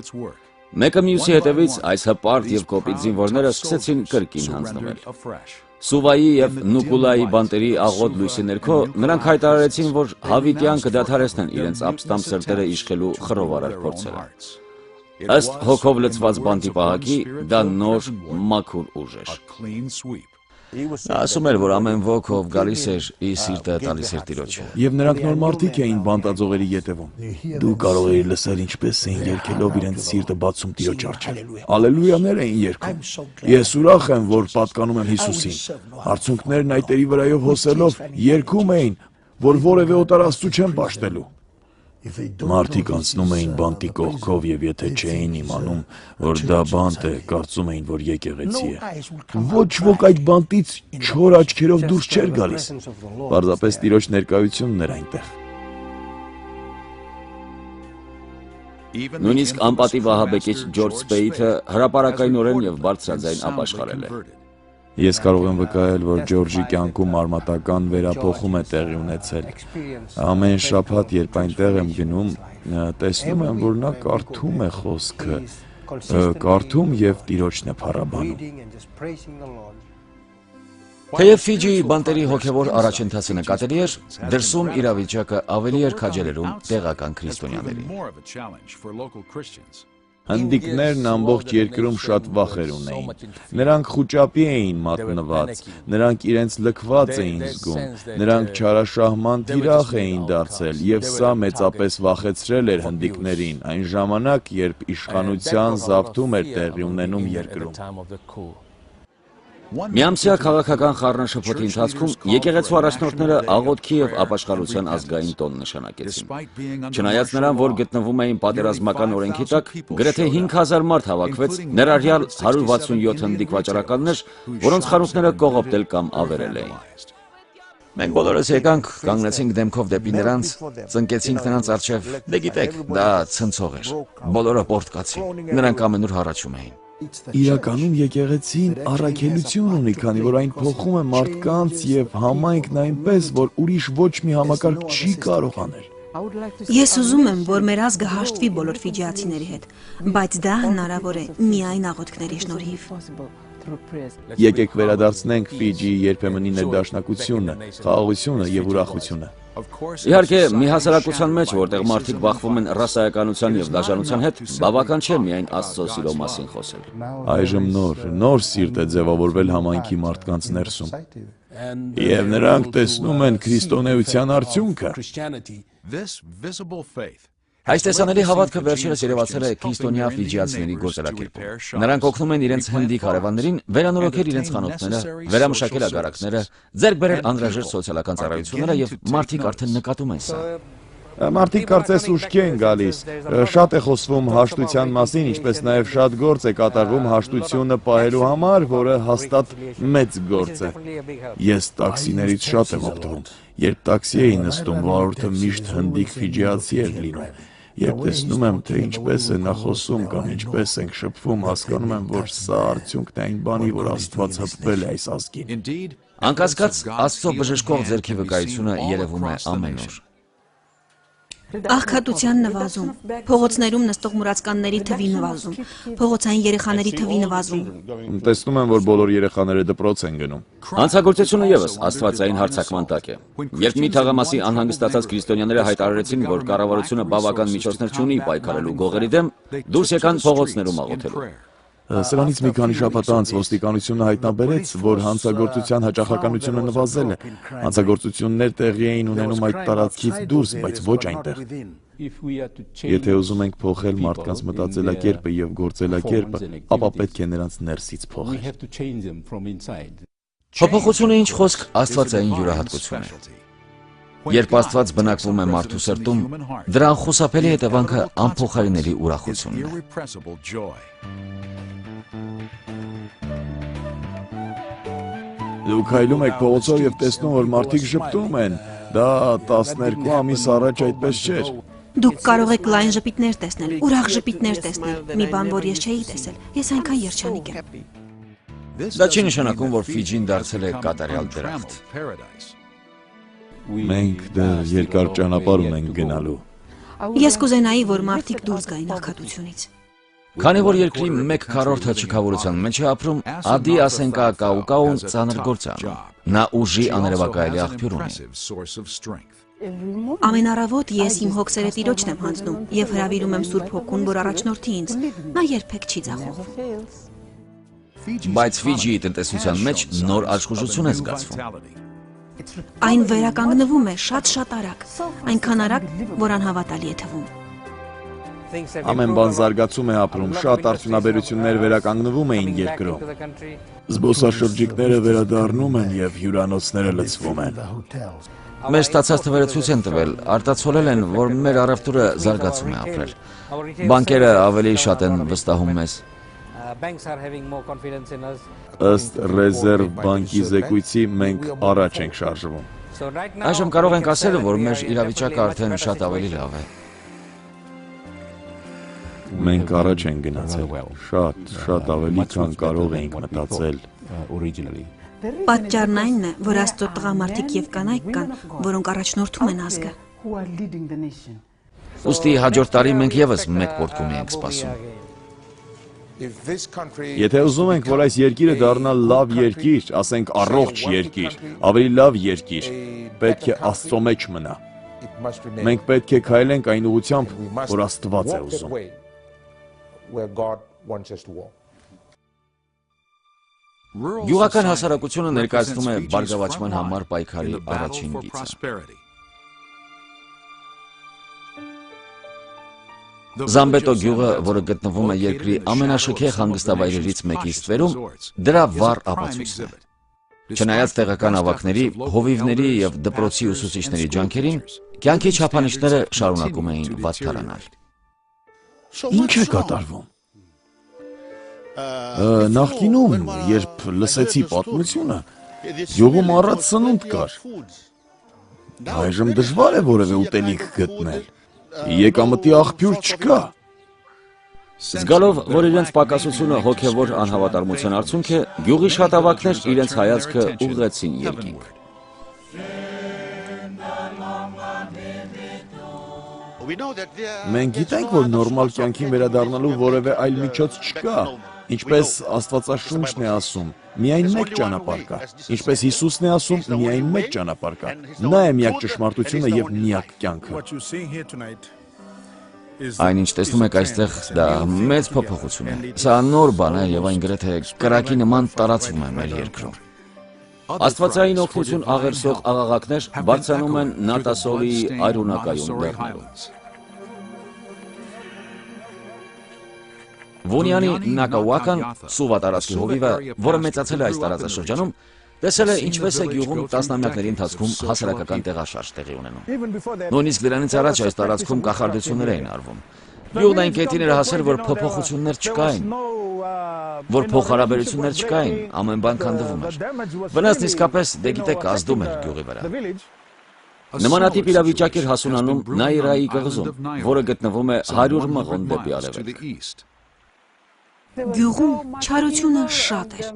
Մեկը մյուսի հետևից այս հպարտ եւ կոպիտ զինվորները սկսեցին կրկին հանձնվել։ Սուվայի եւ Նուկուլայի բանտերի աղոտ լույսի ներքո նրանք հայտարարեցին, որ հավիտյան կդադարեցնեն իրենց ապստամբ սրտերը իշխելու խռովարար փորձերը։ Ըստ հոգով լցված բանտի պահակի, դա նոր մաքուր ուժ էր։ Ասում էր, որ ամեն ոք, ով գալիս էր, իր սիրտը տալիս էր Տիրոջը։ Եվ նրանք նոր մարդիկ էին բանտաձողերի ետևում։ Դու կարող էիր լսել ինչպես էին երգելով իրենց սիրտը բացում Տիրոջ առջև։ Ալելույաներ էին երգում։ Ես ուրախ եմ, որ պատկանում եմ Հիսուսին։ Արցունքներն այտերի վրայով հոսելով երգում էին, որ որևէ օտար աստծու չեն պաշտելու։ Մարդիկ անցնում էին բանտի կողքով եւ եթե չէին իմանում, որ դա բանտ է, կարծում էին, որ եկեղեցի է։ Ոչ ոք այդ բանտից չոր աչքերով դուրս չէր գալիս։ Պարզապես Տիրոջ ներկայությունն էր այնտեղ։ Նույնիսկ անպատիվ ահաբեկիչ Ջորջ Սպեյթը հրապարակայնորեն եւ բարձրաձայն ապաշխարել է։ Ես կարող եմ վկայել, որ Ջորջի կյանքում արմատական վերափոխում է տեղի ունեցել։ Ամեն շաբաթ, երբ այնտեղ եմ գնում, տեսնում եմ, որ նա կարդում է խոսքը, կարդում եւ Տիրոջն է փառաբանում։ Թեև Ֆիջիի բանտերի հոգևոր առաջընթացը նկատելի էր, դրսում իրավիճակը ավելի էր քաջալերում տեղական քրիստոնյաներին։ Հնդիկներն ամբողջ երկրում շատ վախեր ունեին։ Նրանք խուճապի էին մատնված, նրանք իրենց լքված էին զգում, նրանք չարաշահման թիրախ էին դարձել, եւ սա մեծապես վախեցրել էր հնդիկներին այն ժամանակ, երբ իշխանության զավթում էր տեղի ունենում երկրում։ Միամսյա քաղաքական խառնաշփոթի ընթացքում եկեղեցու առաջնորդները աղոթքի եւ ապաշխարության ազգային տոն նշանակեցին։ Չնայած նրան, որ գտնվում էին պատերազմական օրենքի տակ, գրեթե 5000 մարդ հավաքվեց, ներառյալ 167 հնդիկ վաճառականներ, որոնց խանութները կողոպտել կամ ավերել էին։ Մենք բոլորս եկանք, կանգնեցինք դեմքով դեպի նրանց, ծնկեցինք նրանց առջև, դե գիտեք, դա ցնցող էր։ Բոլորը պորտկացին, նրանք ամենուր հառաչում էին։ Իրականում եկեղեցին առաքելություն ունի, քանի որ այն փոխում է մարդկանց եւ համայնքն այնպես, որ ուրիշ ոչ մի համակարգ չի կարող անել։ Ես ուզում եմ, որ մեր ազգը հաշտվի բոլոր ֆիջիացիների հետ, բայց դա հնարավոր է միայն աղոթքների շնորհիվ։ Եկեք վերադարձնենք Ֆիջիի երբեմնի ներդաշնակությունը, խաղաղությունը եւ ուրախությունը։ Իհարկե, մի հասարակության մեջ, որտեղ մարդիկ բախվում են ռասայականության եւ դաժանության հետ, բավական չէ միայն Աստծո սիրո մասին խոսել։ Այժմ նոր սիրտ է ձևավորվել համայնքի մարդկանց ներսում։ Եվ նրանք տեսնում են քրիստոնեության արդյունքը։ Այս տեսանելի հավատքը վերջերս երևացել է քրիստոնյա ֆիջիացիների գործելակերպում։ Նրանք օգնում են իրենց հնդիկ հարևաններին վերանորոգել իրենց խանութները, վերամշակել ագարակները, ձեռք բերել անհրաժեշտ սոցիալական ծառայությունները եւ մարդիկ արդեն նկատում են սա։ Մարդիկ կարծես ուշքի են գալիս։ Շատ է խոսվում հաշտության մասին, ինչպես նաև շատ գործ է կատարվում հաշտությունը պահելու համար, որը հաստատ մեծ գործ է։ Ես տաքսիներից շատ եմ օգտվում։ Երբ տաքսի էի նստում, վարորդը միշտ հնդիկ ֆիջիացի էր լինում։ Երբ տեսնում եմ, թե ինչպես է նա խոսում կամ ինչպես ենք շփվում, հասկանում եմ, որ սա արդյունքն է այն բանի, որ Աստված հպվել է այս ազգին։ Անկասկած, Աստծո բժշկող ձեռքի վկայությունը երևում է ամեն օր։ Աղքատության նվազում, փողոցներում նստող մուրացկանների թվի նվազում, փողոցային երեխաների թվի նվազում։ Տեսնում եմ, որ բոլոր երեխաները դպրոց են գնում։ Հանցագործությունը եւս աստվածային հարձակման տակ է։ Երբ մի թաղամասի անհանգստացած քրիստոնյաները հայտարարեցին, որ կառավարությունը բավական միջոցներ չունի պայքարելու գողերի դեմ, դուրս եկան փողոցներում աղոթելու։ Սրանից մի քանի շաբաթ անց ոստիկանությունը հայտնաբերեց, որ հանցագործության հաճախականությունը նվազել է։ Հանցագործություններ տեղի էին ունենում այդ տարածքից դուրս, բայց ոչ այնտեղ։ Եթե ուզում ենք փոխել մարդկանց մտածելակերպը եւ գործելակերպը, ապա պետք է նրանց ներսից փոխել։ Փոփոխությունը ինչ խոսք աստվածային յուրահատկություն է։ Երբ Աստված բնակվում է մարդու սրտում, դրան խուսափելի հետևանքը անփոխարինելի ուրախությունն է։ Դուք հայլում եք փողոցով եւ տեսնում, որ մարդիկ շփթում են։ Դա 12 ամիս առաջ այդպես չէր։ Դուք կարող եք լայն ժպիտներ տեսնել, ուրախ ժպիտներ տեսնել, մի բան, որ ես չէի տեսել։ Ես այնքան երջանիկ եմ։ Դա չի նշանակում, որ Ֆիջին դարձել է կատարյալ դրախտ։ Մենք դեռ երկար ճանապարհ ունենք գնալու։ Ես կուզենայի, որ մարդիկ դուրս գային աղքատությունից։ Քանի որ երկրի 1/4-ը չքավորության մեջ է ապրում, Ադի ասենկա կաուկաուն ծանր գործ է անում։ Նա ուժի աներևակայելի աղբյուր ունի։ Ամեն առավոտ ես իմ հոգսերը Տիրոջն եմ հանձնում եւ հրավիրում եմ Սուրբ Հոգուն, որ առաջնորդի ինձ։ Նա երբեք չի ձախողվում։ Բայց Ֆիջիի տնտեսության մեջ նոր աշխուժություն է զգացվում։ Այն վերականգնվում է շատ արագ, այնքան արագ, որ անհավատալի է թվում։ Ամեն բան զարգացում է ապրում, շատ արդյունաբերություններ վերականգնվում էին երկրում։ Զբոսաշրջիկները վերադառնում են եւ հյուրանոցները լցվում են։ Մեր ստացած թվերը ցույց են տվել, արտացոլել են, որ մեր առևտուրը զարգացում է ապրել։ Բանկերը ավելի շատ են վստահում մեզ։ Ըստ Ռեզերվ բանկի զեկույցի մենք առաջ ենք շարժվում։ Այժմ կարող ենք ասել, որ մեր իրավիճակը արդեն շատ ավելի լավ է։ Մենք առաջ ենք գնացել, շատ ավելի, քան կարող էինք մտածել։ Պատճառն այնն է, որ Աստծո տղամարդիկ եւ կանայք կան, որոնք առաջնորդում են ազգը։ Ուստի հաջորդ տարի մենք եւս մեկ պորտկում ենք սպասում։ Եթե ուզում ենք, որ այս երկիրը դառնա լավ երկիր, ասենք առողջ երկիր, ավելի լավ երկիր, պետք է Աստծո մեջ մնա։ Մենք պետք է քայլենք այն ուղղությամբ, որ Աստված է ուզում։ Գյուղական հասարակությունը ներկայացնում է բարգավաճման համար պայքարի առաջին գիծը։ Զամբետո գյուղը, որը գտնվում է երկրի ամենաշքեղ հանգստավայրերից մեկի ստվերում, դրա վառ ապացույցն է։ Չնայած տեղական ավակների, հովիվների եւ դպրոցի ուսուցիչների ջանքերին, կյանքի չափանիշները շարունակում էին վատթարանալ։ Ինչ է կատարվում։ Նախկինում, երբ լսեցի պատմությունը, գյուղում առատ սնունդ կար։ Այժմ դժվար է որևէ ուտելիք գտնել։ Եկամտի աղբյուր չկա։ Զգալով, որ իրենց պակասությունը հոգևոր անհավատարմության արդյունք է, գյուղի շատ ավագներ իրենց հայացքը ուղղեցին երկինք։ Մենք գիտենք, որ նորմալ կյանքին վերադառնալու որևէ այլ միջոց չկա, ինչպես Աստվածաշունչն է ասում, միայն մեկ ճանապարհ կա, ինչպես Հիսուսն է ասում, միայն մեկ ճանապարհ կա, նա է միակ ճշմարտությունը եւ միակ կյանքը։ Այն ինչ տեսնում եք այստեղ, դա մեծ փոփոխություն է։ Սա նոր բան է եւ այն գրեթե կրակի նման տարածվում է մեր երկրում։ Աստվածային օգնություն աղերսող աղաղակներ բարձրանում են Նատասովի այրունակայուն լեռներում։ Վոնյանի Նակավական Սուվա տարածքի հովիվը, որը մեծացել է այս տարածաշրջանում, տեսել է ինչպես է գյուղում տասնամյակների ընթացքում հասարակական տեղաշարժ տեղի ունենում։ Նույնիսկ դրանից առաջ այս տարածքում կախարդություններ էին արվում։ Գյուղն այն կետին էր հասել, որ փոփոխություններ չկային, որ փոխհարաբերություններ չկային, ամեն բան քանդվում էր։ Վնասն իսկապես, դե գիտեք, ազդում էր գյուղի վրա։ Նմանատիպ իրավիճակ էր հասունանում Նայրայի կղզում, որը գտնվում է 100 մղոն դեպի արևելք։ Գյուղում չարությունը շատ էր։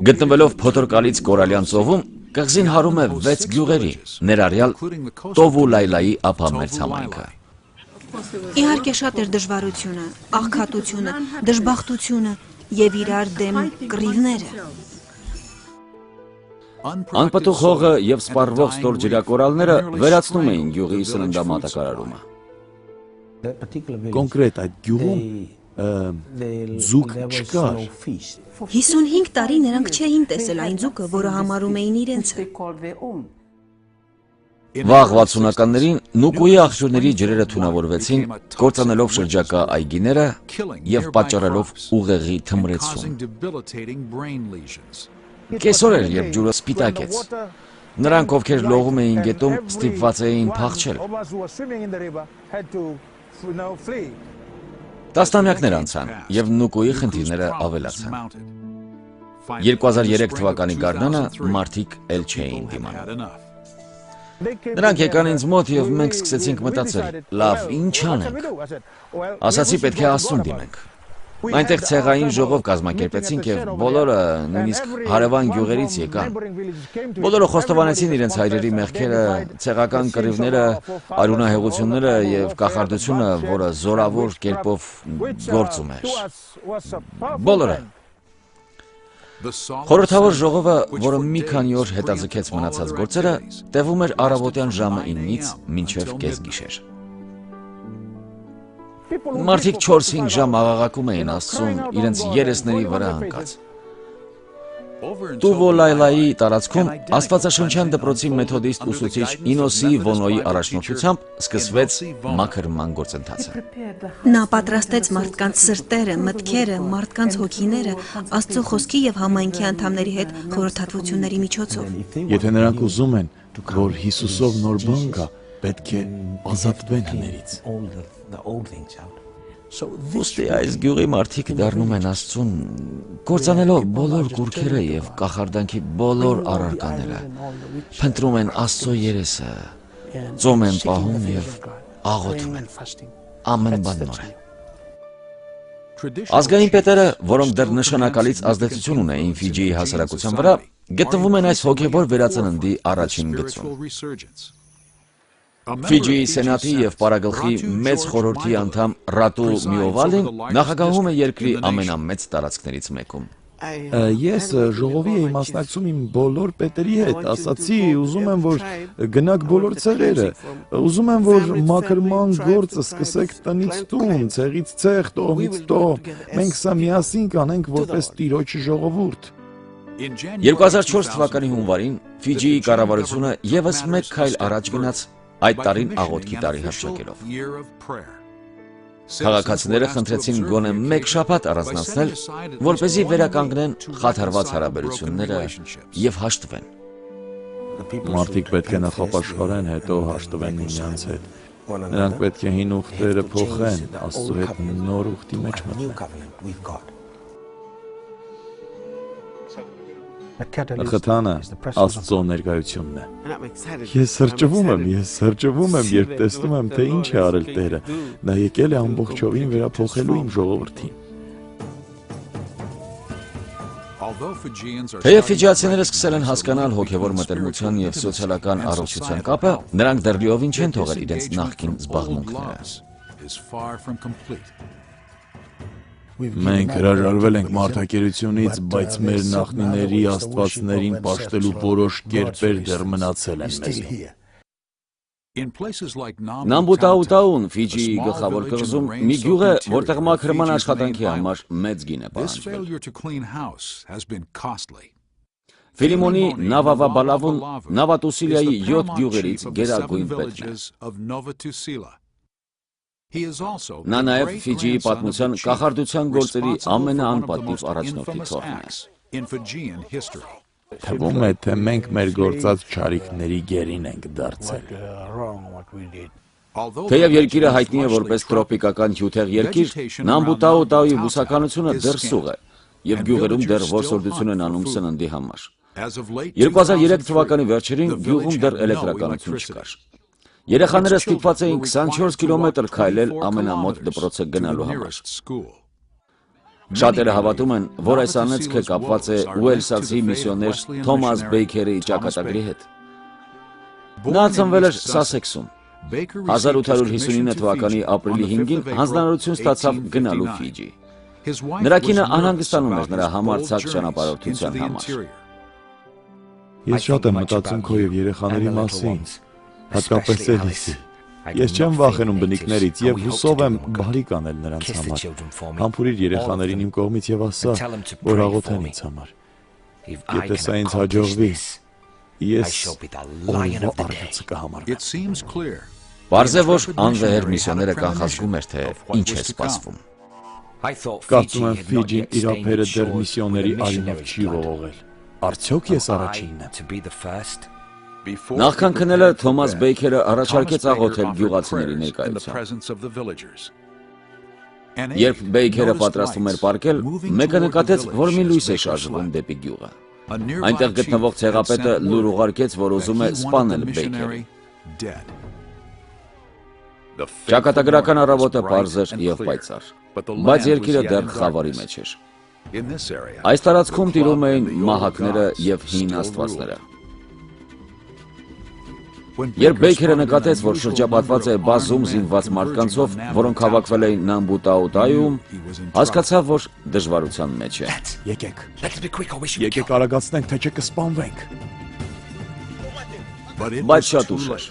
Գտնվելով Փոթորկալից Կորալյան ծովում, կղզին հարում է 6 գյուղերի, ներառյալ Տովուլայլայի ափամերձհամայնքը։ Իհարկե շատ էր դժվարությունը, աղքատությունը, դժբախտությունը եւ իրար դեմ կռիվները։ Անպտուղ հողը եւ սպառվող ստորջրյակորալները վերացնում էին գյուղի սննդամատակարարումը։ Կոնկրետ այդ գյուղում ձուկ չկար։ 55 տարի նրանք չէին տեսել այն ձուկը, որը համարում էին իրենցը։ Վաղ 60-ականներին Նուկուի աղջուրների ջրերը թունավորվեցին, կործանելով շրջակա այգիները եւ պատճառելով ուղեղի թմրեցում։ Կեսօր էր, երբ ջուրը սպիտակեց։ Նրանք, ովքեր լողում էին գետում, ստիպված էին փախչել։ Տասնամյակներ անցան, եւ Նուկուի խնդիրները ավելացան։ 2003 թվականի գարնանը մարդիկ էլ չէին դիմանում։ Նրանք եկան ինձ մոտ եւ մենք սկսեցինք մտածել. լավ, ինչ անենք։ Ասացի, պետք է Աստծուն դիմենք։ Այնտեղ ցեղային ժողով կազմակերպեցինք եւ բոլորը, նույնիսկ հարևան գյուղերից եկան։ Բոլորը խոստովանեցին իրենց հայրերի մեղքերը, ցեղական կռիվները, արյունահեղությունները եւ կախարդությունը, որը զորավոր կերպով գործում էր։ Բոլորը։ Խորհրդավոր ժողովը, որը մի քանի օր հետաձգեց մնացած գործերը, տևում էր առավոտյան ժամը 9-ից մինչև կեսգիշեր։ Մարդիկ 4-5 ժամ աղաղակում էին Աստծուն իրենց երեսների վրա ընկած։ Տուվոլայլայի տարածքում Աստվածաշնչյան դպրոցի մեթոդիստ ուսուցիչ Ինոսի Վոնոյի առաջնորդությամբ սկսվեց մաքրման գործընթացը։ Նա պատրաստեց մարդկանց սրտերը, մտքերը, մարդկանց հոգիները Աստծո խոսքի եւ համայնքի անդամների հետ խորհրդատվությունների միջոցով։ Եթե նրանք ուզում են, որ Հիսուսով նոր բան գա, պետք է ազատվեն հներից։ Ոստի այս գյուղի մարդիկ դառնում են Աստծուն, կործանելով բոլոր կուրքերը եւ կախարդանքի բոլոր առարկաները, փնտրում են Աստծո երեսը, ծոմ են պահում եւ աղոթում են, ամեն բան նոր է։ Ազգային պետերը, որոնք դեռ նշանակալից ազդեցություն ունեին Ֆիջիի հասարակության վրա, գտնվում են այս հոգեվոր վերածննդի առաջին գծում։ Ֆիջիի սենատի եւ պարագլխի մեծ խորհրդի անդամ Ռատու Միովալին նախագահում է երկրի ամենամեծ տարածքներից մեկում։ Ես ժողովի էի մասնակցում իմ բոլոր պետերի հետ, ասացի, ուզում եմ, որ գնաք բոլոր ցեղերը, ուզում եմ, որ մաքրման գործը սկսեք տնից տուն, ցեղից ցեղ, տոհմից տոհ, մենք սա միասին կանենք որպես Տիրոջ ժողովուրդ։ 2004 թվականի հունվարին Ֆիջիի կառավարությունը եւս մեկ քայլ առաջ գնաց այդ տարին աղոթքի տարի հռչակելով։ Քաղաքացիները խնդրեցին գոնե մեկ շաբաթ առանձնացնել, որպեսզի վերականգնեն խաթարված հարաբերությունները եւ հաշտվեն։ Մարդիկ պետք է նախապաշխարեն, հետո հաշտվեն միմյանց հետ։ Նրանք պետք է հին ուխտերը փոխեն, Աստծո հետ նոր ուխտի մեջ մտնեն։ Խթանը Աստծո ներկայությունն է։ Ես սրճվում եմ, երբ տեսնում եմ, թե ինչ է արել Տերը։ Նա եկել է ամբողջովին վերափոխելու իմ ժողովրդին։ Թեև ֆիջիացիները սկսել են հասկանալ հոգևոր մտերմության և սոցիալական առողջության կապը, նրանք դեռ լիովին չեն թողել իրենց նախկին զբաղմունքները։ Մենք հրաժարվել ենք մարդակերությունից, բայց մեր նախնիների աստվածներին պաշտելու որոշ կերպեր դեռ մնացել են մեզում։ Նամբուտաուտաուն, Ֆիջիի գլխավոր կղզում, մի գյուղ է, որտեղ մաքրման աշխատանքի համար մեծ գին է պահանջվել։ Ֆիլիմոնի Նավավաբալավուն Նավատուսիլիայի 7 գյուղերից գերագույն պետքն է։ Նա նաև Ֆիջիի պատմության կախարդության գործերի ամենաանպատիվ առաջնորդի թոռն է։ Թվում է, թե մենք մեր գործած չարիքների գերին ենք դարձել։ Թեև երկիրը հայտնի է որպես տրոպիկական հյութեղ երկիր, Նամբուտաուտաուի բուսականությունը դեռ սուղ է, և գյուղերում դեռ որսորդություն են անում սննդի համար։ 2003 թվականի վերջերին գյուղում դեռ էլեկտրականություն չկար։ Երեխաները ստիպված էին 24 կիլոմետր քայլել ամենամոտ դպրոցը գնալու համար։ Շատերը հավատում են, որ այս անեծքը կապված է ուելսացի միսիոներ Թոմաս Բեյքերի ճակատագրի հետ։ Նա ծնվել էր Սասեքսում։ 1859 թվականի ապրիլի 5-ին հանձնարարություն ստացավ գնալու Ֆիջի։ Նրա կինը անհանգստանում էր նրա համարձակ ճանապարհորդության համար։ Ես շատ եմ մտածում քո և երեխաների մասին, հատկապես Էլիսի։ Ես չեմ վախենում բնիկներից և հուսով եմ բարիք անել նրանց համար։ Համբուրիր երեխաներին իմ կողմից և ասա, որ աղոթեն ինձ համար։ Եթե սա ինձ հաջողվի, ես օրվա առյուծը կհամարվեմ։ Պարզ է, որ անվեհեր միսիոները կանխազգում էր, թե ինչ է սպասվում։ Կարծում եմ Ֆիջին իր ափերը դեռ միսիոների արյունով չի ողողել։ Արդյոք ես առաջինն եմ։ Նախքան քնելը Թոմաս Բեյքերը առաջարկեց աղոթել գյուղացիների ներկայությամբ։ Երբ Բեյքերը պատրաստվում էր պառկել, մեկը նկատեց, որ մի լույս է շարժվում դեպի գյուղը։ Այնտեղ գտնվող ցեղապետը լուր ուղարկեց, որ ուզում է սպանել Բեյքերին։ Ճակատագրական առավոտը պարզ էր և պայծառ, բայց երկիրը դեռ խավարի մեջ էր։ Այս տարածքում տիրում էին մահակները և հին աստվածները։ Երբ Բեյքերը նկատեց, որ շրջապատված է բազում զինված մարդկանցով, որոնք հավաքվել էին Նամբուտաուտաուում, հասկացավ, որ դժվարության մեջ է։ Եկեք արագացնենք, թե չէ կսպանվենք։ Բայց շատ ուշ էր։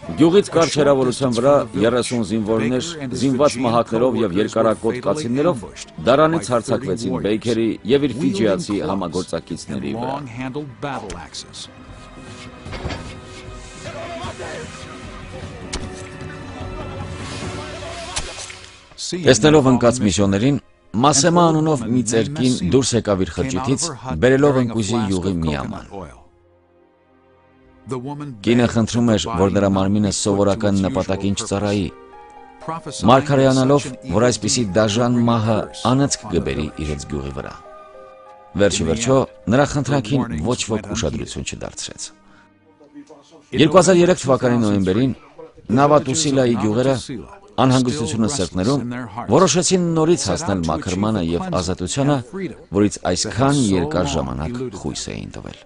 Գյուղից կարճ հեռավորության վրա 30 զինվորներ զինված մահակներով և երկարակոթ կացիններով դարանից հարձակվեցին Բեյքերի և իր ֆիջիացի համագործակիցների վրա։ Տեսնելով ընկած միսիոներին, Մասեմա անունով մի ծեր կին դուրս եկավ իր խրճիթից, բերելով ընկույզի յուղի մի աման։ Կինը խնդրում էր, որ նրա մարմինը սովորական նպատակին չծառայի, մարգարեանալով, որ այսպիսի դաժան մահը անեծք կբերի իրենց գյուղի վրա։ Վերջի վերջո, նրա խնդրանքին ոչ ոք ուշադրություն չդարձրեց։ 2003 թվականի նոյեմբերին Նավատուսիլիայի գյուղերը անհանգստությունը սրտներում որոշեցին նորից հասնել մաքրմանը և ազատությանը, որից այսքան երկար ժամանակ խույս էին տվել։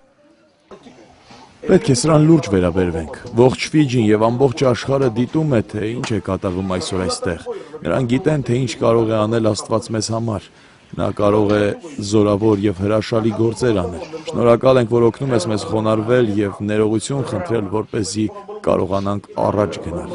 Պետք է սրան լուրջ վերաբերվենք։ Ողջ Ֆիջին և ամբողջ աշխարհը դիտում է, թե ինչ է կատարվում այսօր այստեղ։ Նրանք գիտեն, թե ինչ կարող է անել Աստված մեզ համար։ Նա կարող է զորավոր և հրաշալի գործեր անել։ Շնորհակալ ենք, որ օգնում ես մեզ խոնարհվել և ներողություն խնդրել, որպեսզի կարողանանք առաջ գնալ։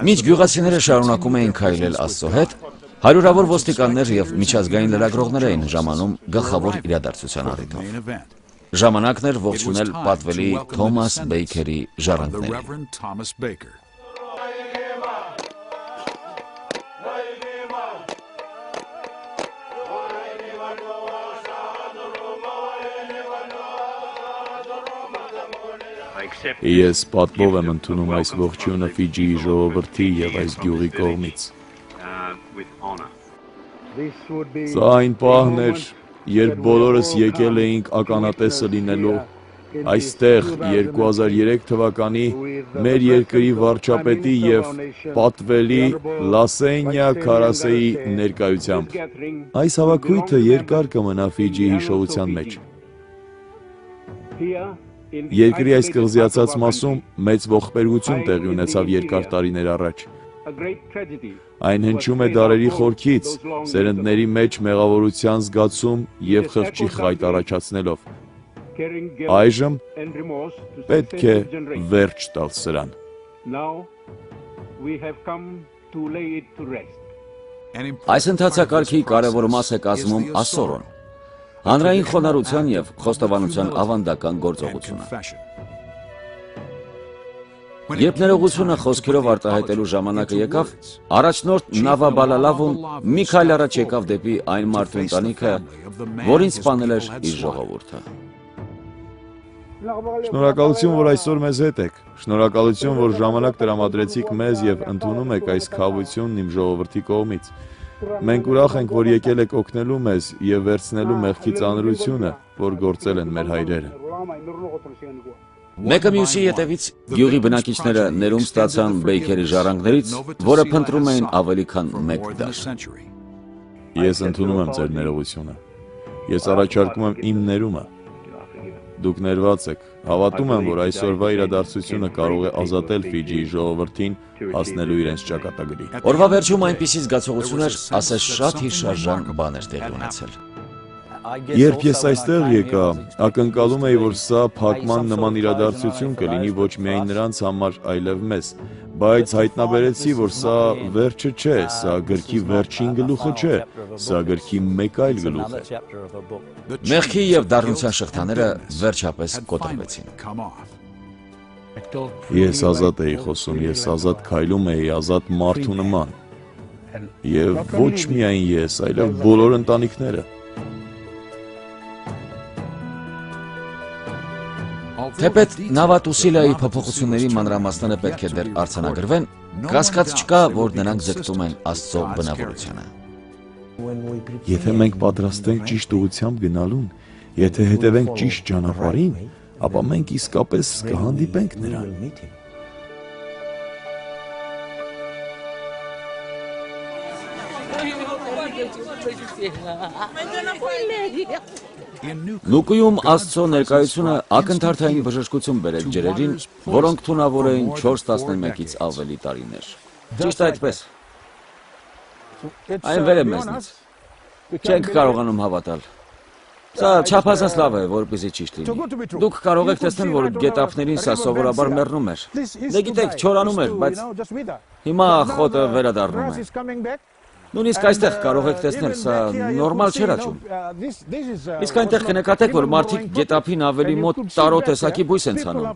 Մինչ գյուղացիները շարունակում էին քայլել Աստծո հետ, հարյուրավոր ոստիկաններ և միջազգային լրագրողներ էին ժամանում գլխավոր իրադարձության առիթով։ Ժամանակն էր ողջունել պատվելի Թոմաս Բեյքերի ժառանգներին։ Ես պատվով եմ ընդունում այս ողջույնը Ֆիջիի ժողովրդի եւ այս գյուղի կողմից։ Սա այն պահն էր, երբ բոլորս եկել էինք ականատեսը լինելու այստեղ 2003 թվականի մեր երկրի վարչապետի եւ պատվելի Լասենյա Քարասեի ներկայությամբ։ Այս հավաքույթը երկար կմնա Ֆիջիի հիշողության մեջ։ Երկրի այս կղզիացած մասում մեծ ողբերգություն տեղի ունեցավ երկար տարիներ առաջ։ Այն հնչում է դարերի խորքից, սերնդների մեջ մեղավորության զգացում եւ խղճի խայտ առաջացնելով։ Այժմ պետք է վերջ տալ սրան։ Այս ընթացակարգի կարևոր մաս է կազմում ասորոն, հանրային խոնարհության եւ խոստովանության ավանդական գործողությունը։ Երբ ներողությունը խոսքերով արտահայտելու ժամանակը եկավ, առաջնորդ Նավաբալալավուն մի քայլ առաջ եկավ դեպի այն մարդու ընտանիքը, որին սպանել էր իր ժողովուրդը։ Շնորհակալություն, որ այսօր մեզ հետ եք։ Շնորհակալություն, որ ժամանակ տրամադրեցիք մեզ եւ ընդունում եք այս քավությունն իմ ժողովրդի կողմից։ Մենք ուրախ ենք, որ եկել եք օգնելու մեզ եւ վերցնելու մեղքի ծանրությունը, որ գործել են մեր հայրերը։ Մեկը մյուսի ետևից գյուղի բնակիչները ներում ստացան Բեյքերի ժառանգներից, որը փնտրում էին ավելի քան մեկ դար։ Ես ընդունում եմ ձեր ներողությունը։ Ես առաջարկում եմ իմ ներումը։ Դուք ներված եք։ Հավատում եմ, որ այսօրվա իրադարձությունը կարող է ազատել Ֆիջիի ժողովրդին հասնելու իրենց ճակատագրի։ Օրվա վերջում այնպիսի զգացողություն էր, ասես շատ հիշարժան բան էր տեղի ունեցել։ Երբ ես այստեղ եկա, ակնկալում էի, որ սա փակման նման իրադարձություն կլինի ոչ միայն նրանց համար, այլև մեզ, բայց հայտնաբերեցի, որ սա վերջը չէ, սա գրքի վերջին գլուխը չէ, սա գրքի մեկ այլ գլուխ է։ Մեղքի եւ դառնության շղթաները վերջապես կոտրվեցին։ Ես ազատ էի խոսում, ես ազատ քայլում էի, ազատ մարդու նման։ Եվ ոչ միայն ես, այլև բոլոր ընտանիքները։ Թեպետ Նավատուսիլայի փոփոխությունների մանրամասները պետք է դեռ արձանագրվեն, կասկած չկա, որ նրանք ձգտում են Աստծո բնավորությանը։ Եթե մենք պատրաստենք ճիշտ ուղղությամբ գնալուն, եթե հետևենք ճիշտ ճանապարհին, ապա մենք իսկապես կհանդիպենք նրան։ Լուկույում Աստծո ներկայությունը ակնթարթային բժշկություն բերեց ջրերին, որոնք թունավոր էին 4-11-ից ավելի տարիներ։ Ճիշտ այդպես։ Այն վեր է մեզնից։ Չենք կարողանում հավատալ։ Սա չափազանց լավ է, որպեսզի ճիշտ լինի։ Դուք կարող եք տեսնել, որ գետափներին սա սովորաբար մեռնում էր։ Դե գիտեք, չորանում էր, բայց հիմա խոտը վերադառնում է։ Նույնիսկ այստեղ կարող եք տեսնել, սա նորմալ չէր աճում։ Իսկ այնտեղ կնկատեք, որ մարդիկ գետափին ավելի մոտ տարո տեսակի բույս են ցանում,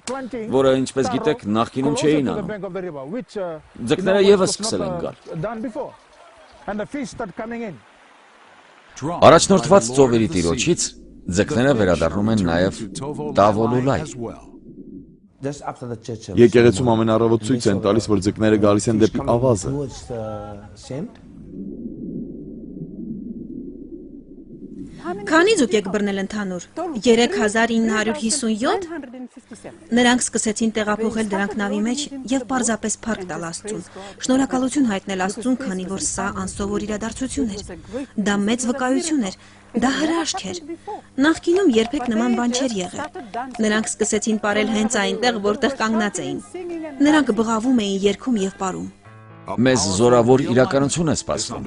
որը, ինչպես գիտեք, նախկինում չէին անում։ Ձկները եւս սկսել են գալ։ Առաջնորդված ծովերի տիրոջից ձկները վերադառնում են նաեւ Տավոլուլայ։ Եկեղեցում ամենառավոտ ցույց են տալիս, որ ձկները գալիս են դեպի ավազը։ Քանի ձուկ եք բռնել ընդհանուր։ 3957։ Նրանք սկսեցին տեղափոխել դրանք նավի մեջ եւ պարզապես փառք տալ Աստծուն։ Շնորհակալություն հայտնել Աստծուն, քանի որ սա անսովոր իրադարձություն էր։ Դա մեծ վկայություն էր։ Դա հրաշք էր։ Նախկինում երբեք նման բան չէր եղել։ Նրանք սկսեցին ապրել հենց այնտեղ, որտեղ կանգնած էին։ Նրանք բղավում էին, երգում եւ պարում։ Մեզ զորավոր իրականություն է սպասվում։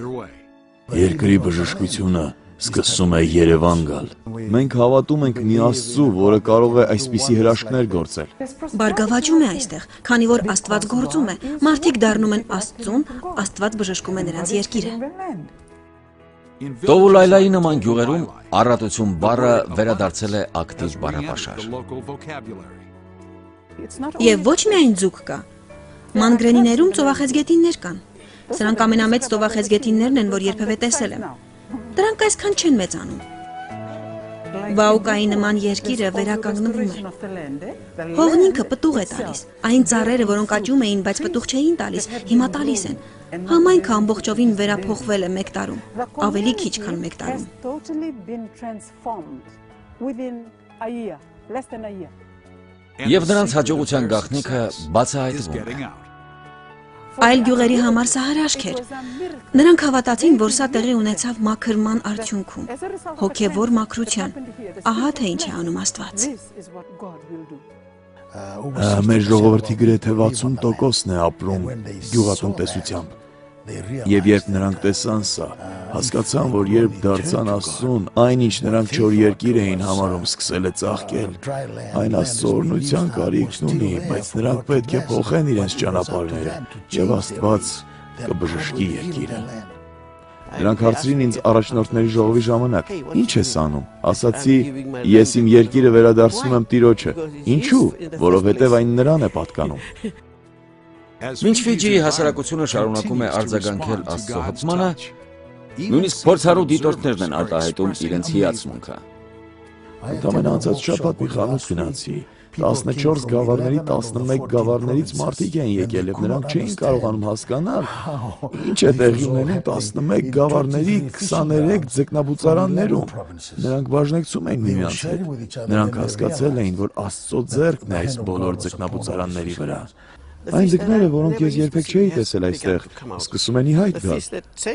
Երկրի բժշկությունը սկսում է Երևան գալ։ Մենք հավատում ենք մի Աստծու, որը կարող է այսպիսի հրաշքներ գործել։ Բարգավաճում է այստեղ, քանի որ Աստված գործում է։ Մարդիկ դառնում են Աստծուն, Աստված բժշկում է նրանց երկիրը։ Տովուլայլայի նման գյուղերում առատություն բառը վերադարձել է ակտիվ բառապաշար։ Եվ ոչ միայն ձուկ կա։ Մանգրենիներում ծովախեցգետիններ կան։ Սրանք ամենամեծ ծովախեցգետիններն են, որ երբևէ տեսել եմ։ Դրանք այսքան չեն մեծանում։ Վաուկայի նման երկիրը վերականգնվում է։ Հողն ինքը պտուղ է տալիս։ Այն ծառերը, որոնք աճում էին, բայց պտուղ չէին տալիս, հիմա տալիս են։ Համայնքը ամբողջովին վերափոխվել է 1 տարում, ավելի քիչ քան 1 տարում։ Եվ նրանց հաջողության գաղտնիքը բացահայտվում է։ Այլ գյուղերի համար սա հրաշք էր։ Նրանք հավատացին, որ սա տեղի ունեցավ մաքրման արդյունքում, հոգևոր մաքրության։ Ահա թե ինչ է անում Աստված։ Մեր ժողովրդի գրեթե 60%-ն է ապրում գյուղատնտեսությամբ։ Եվ երբ նրանք տեսան սա, հասկացան, որ երբ դարձան Աստծուն, այնինչ նրանք չոր երկիր էին համարում, սկսել է ծաղկել։ Այն Աստծո օրհնության կարիքն ունի, բայց նրանք պետք է փոխեն իրենց ճանապարհները, եւ Աստված կբժշկի երկիրը։ Նրանք հարցրին ինձ առաջնորդների ժողովի ժամանակ. «Ինչ ես անում»։ Ասացի. «Ես իմ երկիրը վերադարձնում եմ Տիրոջը»։ Ինչու՞։ Որովհետև այն նրան է պատկանում։ Մինչ Ֆիջիի հասարակությունը շարունակում է արձագանքել Աստծո հպմանը, նույնիսկ փորձառու դիտորդներն են արտահայտում իրենց հիացմունքը։ Ընդամենը անցած շաբաթ մի խանութ գնացի։ 14 գավառների 11 գավառներից մարդիկ են եկել եւ նրանք չէին կարողանում հասկանալ ինչ է տեղի ունենում 11 գավառների 23 ձկնաբուծարաններում։ Նրանք բաժնեկցում էին միմյանց հետ։ Նրանք հասկացել էին, որ Աստծո ձեռքն է այս բոլոր ձկնաբուծարանների վրա։ Այն ձկները, որոնք ես երբեք չէի տեսել այստեղ, սկսում են ի հայտ գալ։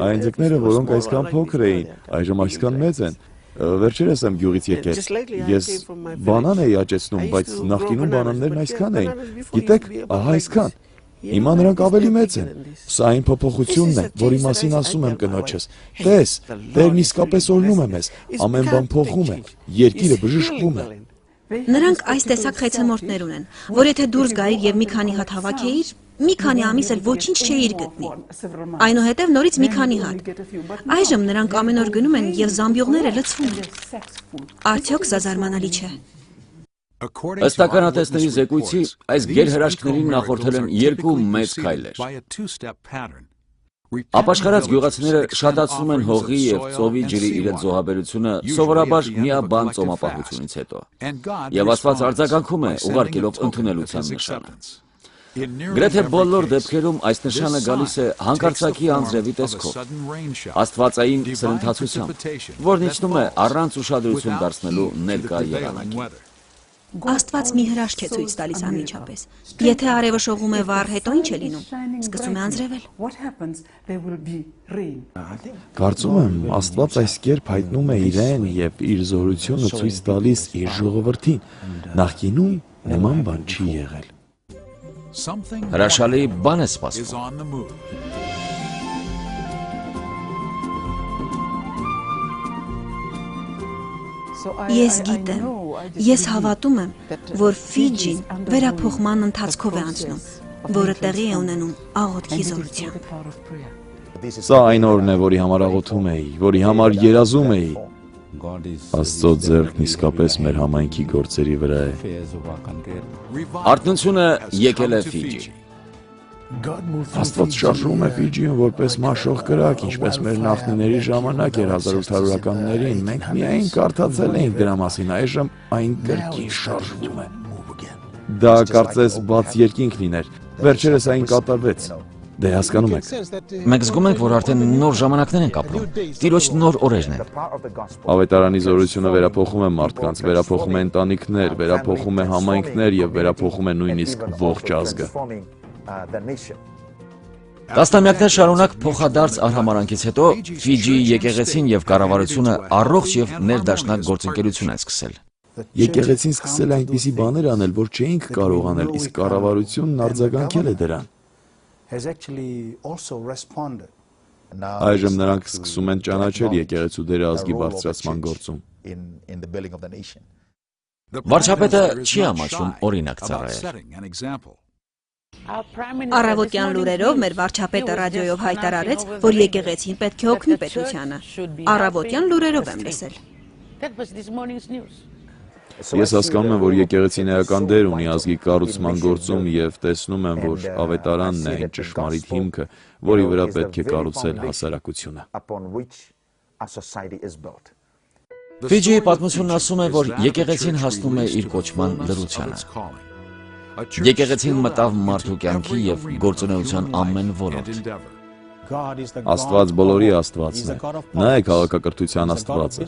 Այն ձկները, որոնք այսքան փոքր էին, այժմ այսքան մեծ են։ Վերջերս եմ գյուղից եկել։ Ես բանան էի աճեցնում, բայց նախկինում բանաններն այսքան էին։ Գիտեք, ահա այսքան։ Հիմա նրանք ավելի մեծ են։ Սա այն փոփոխությունն է, որի մասին ասում եմ կնոջս։ Տես, Տերն իսկապես օրհնում է մեզ, ամեն բան փոխում է, երկիրը բժշկվում է։ Նրանք այս տեսակ խեցեմորտներ ունեն, որ եթե դուրս գայիր եւ մի քանի հատ հավաքեիր, մի քանի ամիս էլ ոչինչ չէիր գտնի։ Այնուհետև նորից մի քանի հատ։ Այժմ նրանք ամեն օր գնում են եւ զամբյուղները լցվում են։ Արդյոք սա զարմանալի չէ։ Ըստ ականատեսների զեկույցի, այս գերհրաշքներին նախորդել են 2 մեծ քայլեր։ Ապաշխարած գյուղացիները շատացնում են հողի եւ ծովի ջրի իրենց զոհաբերությունը սովորաբար միաբան ծոմապահությունից հետո։ Եվ Աստված արձագանքում է, ուղարկելով ընդունելության նշանը։ Գրեթե բոլոր դեպքերում այս նշանը գալիս է հանկարծակի անձրևի տեսքով, աստվածային սրընթացությամբ, որն իջնում է առանց ուշադրություն դարձնելու ներկա եղանակի։ Աստված մի հրաշք է ցույց տալիս անմիջապես։ Եթե արևը շողում է վառ, հետո ինչ է լինում։ Սկսում է անձրևել։ Կարծում եմ, Աստված այս կերպ հայտնում է իրեն եւ իր զորությունը ցույց տալիս իր ժողովրդին։ Նախկինում նման բան չի եղել։ Հրաշալի բան է սպասվում։ Ես գիտեմ, ես հավատում եմ, որ Ֆիջին վերափոխման ընթացքով է անցնում, որը տեղի է ունենում աղոթքի զորությամբ։ Սա այն օրն է, որի համար աղոթում էի, որի համար երազում էի։ Աստծո ձեռքն իսկապես մեր համայնքի գործերի վրա է։ Արթնությունը եկել է Ֆիջի։ Աստված շարժում է Ֆիջիում որպես մաշող կրակ, ինչպես մեր նախնիների ժամանակ էր 1800-ականներին։ Մենք միայն կարդացել էինք դրա մասին, այժմ այն կրկին շարժվում է։ Դա կարծես բաց երկինք լիներ։ Վերջերս այն կատարվեց։ Դե հասկանում եք։ Մենք զգում ենք, որ արդեն նոր ժամանակներ ենք ապրում։ Տիրոջ նոր օրերն են։ Ավետարանի զորությունը վերափոխում է մարդկանց, վերափոխում է ընտանիքներ, վերափոխում է համայնքներ եւ վերափոխում է նույնիսկ ողջ ազգը։ Տասնամյակներ շարունակ փոխադարձ արհամարանքից հետո Ֆիջիի եկեղեցին եւ կառավարությունը առողջ եւ ներդաշնակ գործընկերություն են սկսել։ Եկեղեցին սկսել այնպիսի բաներ անել, որ չէինք կարող անել, իսկ կառավարությունն արձագանքել է դրան։ Այժմ նրանք սկսում են ճանաչել եկեղեցու դերը ազգի բարձրացման գործում։ Վարչապետը չի ամաչում օրինակ ծառայել։ Առավոտյան լուրերով մեր վարչապետը ռադիոյով հայտարարեց, որ եկեղեցին պետք է օգնի պետությանը։ Առավոտյան լուրերով եմ լսել։ Ես հասկանում եմ, որ եկեղեցին էական դեր ունի ազգի կառուցման գործում եւ տեսնում եմ, որ ավետարանն է այն ճշմարիտ հիմքը, որի վրա պետք է կառուցել հասարակությունը։ Ֆիջիի պատմությունն ասում է, որ եկեղեցին հասնում է իր կոչման լրությանը։ Եկեղեցին մտավ մարդու կյանքի եւ գործունեության ամեն ոլորտ։ Աստված բոլորի Աստվածն է, նա է քաղաքակրթության Աստվածը,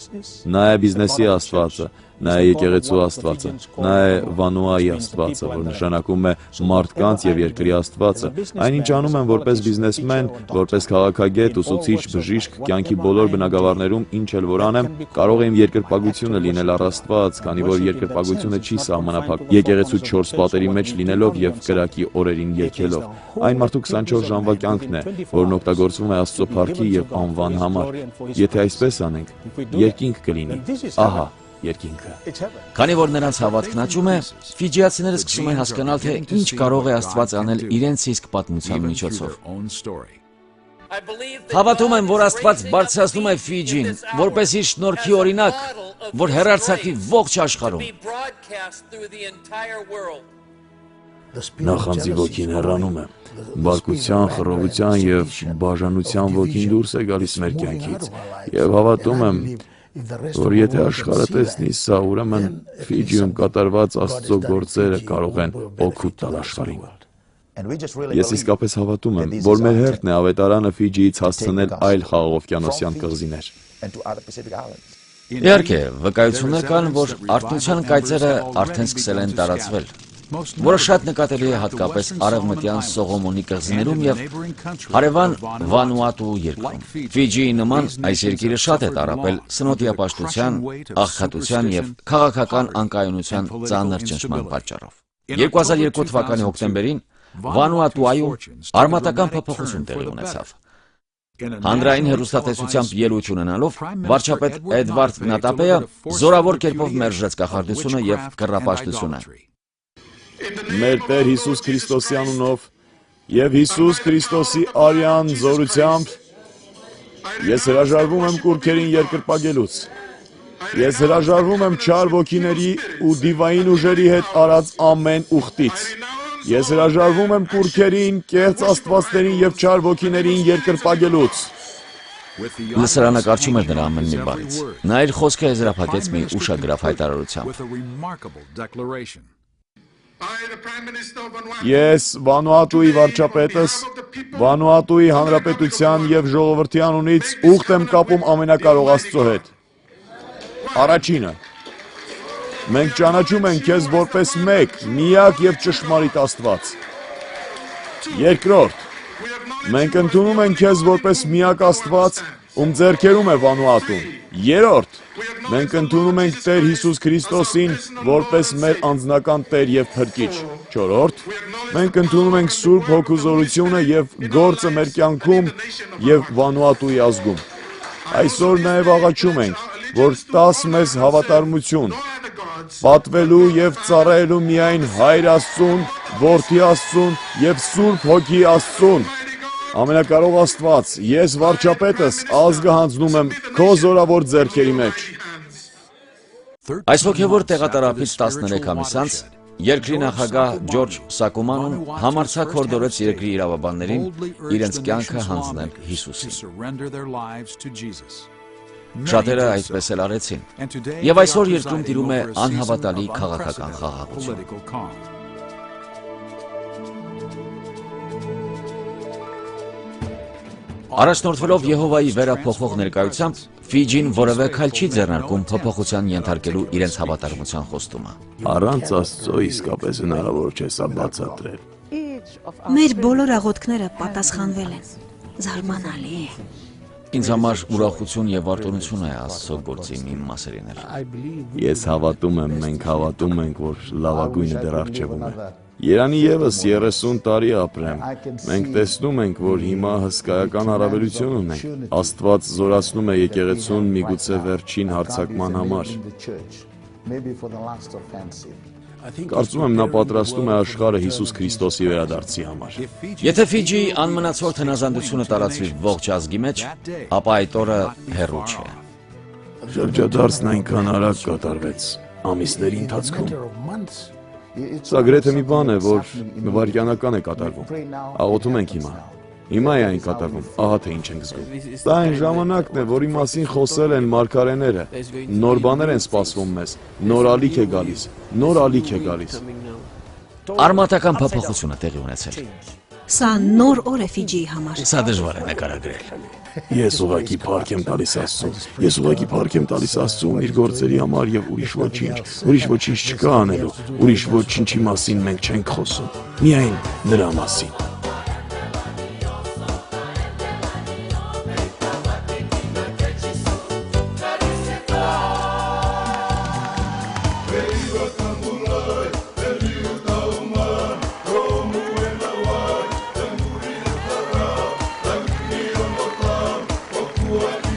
նա է բիզնեսի Աստվածը, նա է եկեղեցու Աստվածը, նա է Վանուայի Աստվածը, որ նշանակում է մարդկանց եւ երկրի Աստվածը։ Այնինչ անում եմ որպես բիզնեսմեն, որպես քաղաքագետ, ուսուցիչ, բժիշկ, կյանքի բոլոր բնագավառներում ինչ էլ որ անեմ, կարող եմ երկրպագությունը լինել առ Աստված, քանի որ երկրպագությունը չի սահմանափակ եկեղեցու 4 պատերի մեջ լինելով եւ կրակի օրերին եկելով։ Այն մարդու 24 ժամվա կյանքն է, որն օգտագործվում է Աստծո փառքի եւ անվան համար։ Եթե այսպես անենք, երկինք կլինի։ Ահա երկինքը։ Քանի որ նրանց հավատքն աճում է, ֆիջիացիները սկսում են հասկանալ, թե ինչ կարող է Աստված անել իրենց իսկ պատմության միջոցով։ Հավատում եմ, որ Աստված բարձրացնում է Ֆիջին, որպես իր շնորհքի օրինակ, որ հեռարձակվի ողջ աշխարհում։ Նախանձի ոգին հեռանում է, բարկության, խռովության եւ բաժանության ոգին դուրս է գալիս մեր կյանքից, եւ հավատում եմ, որ եթե աշխարհը տեսնի սա, ուրեմն Ֆիջիում կատարված Աստծո գործերը կարող են օգուտ տալ աշխարհին։ Ես իսկապես հավատում եմ, որ մեր հերթն է ավետարանը Ֆիջիից հասցնել այլ խաղաղօվկիանոսյան կղզիներ։ Իհարկե, վկայություններ կան, որ արթնության կայծերը արդեն սկսել են տարածվել, որը շատ նկատելի է հատկապես արևմտյան Սողոմոնի կղզիներում եւ հարևան Վանուատու երկրում։ Ֆիջիի նման այս երկիրը շատ է տառապել սնոտիապաշտության, աղքատության եւ քաղաքական անկայունության ծանր ճնշման պատճառով։ 2002 թվականի հոկտեմբերին Վանուատուայում արմատական փոփոխություն տեղի ունեցավ։ Հանրային հեռուստատեսությամբ ելույթ ունենալով վարչապետ Էդվարդ Նատապեը զորավոր կերպով մերժեց կախարդությունը եւ կռապաշտությունը։ Մեր Տեր Հիսուս Քրիստոսի անունով եւ Հիսուս Քրիստոսի արյան զորությամբ ես հրաժարվում եմ կուրքերին երկրպագելուց։ Ես հրաժարվում եմ չար ոգիների ու դիվային ուժերի հետ արած ամեն ուխտից։ Ես հրաժարվում եմ կուրքերին, կեղծ աստվածներին եւ չար ոգիներին երկրպագելուց։ Լսարանը կարճում էր նրա ամեն մի բառից։ Նա իր խոսքը եզրափակեց մի ուշագրավ հայտարարությամբ։ Ես Վանուատուի վարչապետս, Վանուատուի հանրապետության եւ ժողովրդի անունից ուխտ եմ կապում ամենակարող Աստծո հետ։ Առաջինը. մենք ճանաչում ենք քեզ որպես մեկ, միակ եւ ճշմարիտ Աստված։ Երկրորդ. մենք ընդունում ենք քեզ որպես միակ Աստված, ում ձեռքերում է Վանուատուն։ Երրորդ. մենք ընդունում ենք Տեր Հիսուս Քրիստոսին որպես մեր անձնական Տեր եւ Փրկիչ։ Չորրորդ. մենք ընդունում ենք Սուրբ Հոգու զորությունը եւ գործը մեր կյանքում եւ Վանուատուի ազգում։ Այսօր նաեւ աղաչում ենք, որ տաս մեզ հավատարմություն, պատվելու եւ ծառայելու միայն Հայր Աստծուն, Որդի Աստծուն եւ Սուրբ Հոգի Աստծուն։ Ամենակարող Աստված, ես վարչապետս ազգը հանձնում եմ քո զորավոր ձեռքերի մեջ։ Այս հոգևոր տեղատարափից 13 ամիս անց երկրի նախագահ Ջորջ Սակոմանն համարձակ հորդորեց երկրի իրավաբաններին իրենց կյանքը հանձնել Հիսուսին։ Շատերը այդպես էլ արեցին։ Եվ այսօր երկրում տիրում է անհավատալի քաղաքական խաղաղություն։ Առաջնորդվելով Եհովայի վերափոխող ներկայությամբ, Ֆիջին որևէ քայլ չի ձեռնարկում փոփոխության ենթարկելու իրենց հավատարմության խոստումը։ Առանց Աստծո իսկապես հնարավոր չէ սա բացատրել։ Մեր բոլոր աղոթքները պատասխանվել են։ Զարմանալի է։ Ինձ համար ուրախություն եւ արտոնություն է Աստծո գործի մի մասերինել։ Ես հավատում եմ, մենք հավատում ենք, որ լավագույնը դեռ առջևում է։ Երանի եւս 30 տարի ապրեմ։ Մենք տեսնում ենք, որ հիմա հսկայական առավելություն ունենք։ Աստված զորացնում է եկեղեցուն միգուցե վերջին հարձակման համար։ Կարծում եմ նա պատրաստում է աշխարհը Հիսուս Քրիստոսի վերադարձի համար։ Եթե Ֆիջիի անմնացորդ հնազանդությունը տարածվի ողջ ազգի մեջ, ապա այդ օրը հեռու չէ։ Շրջադարձն այնքան արագ կատարվեց ամիսների ընթացքում։ Սա գրեթե մի բան է, որ վայրկյանական է կատարվում։ Աղոթում ենք հիմա։ Հիմա է այն կատակում, ահա թե ինչ ենք զգում։ Դա այն ժամանակն է, որի մասին խոսել են մարգարեները։ Նոր բաներ են սպասվում մեզ, նոր ալիք է գալիս, նոր ալիք է գալիս։ Արմատական փոփոխություն է տեղի ունեցել։ Սա նոր օր է Ֆիջիի համար։ Սա դժվար է նկարագրել։ Ես ուղղակի փառք եմ տալիս Աստծուն։ Ես ուղղակի փառք եմ տալիս Աստծուն իր գործերի համար եւ ուրիշ ոչինչ չկա անելու։ Ուրիշ ոչինչի մասին մենք չենք խոսում։ Միայն նրա մասին։ What?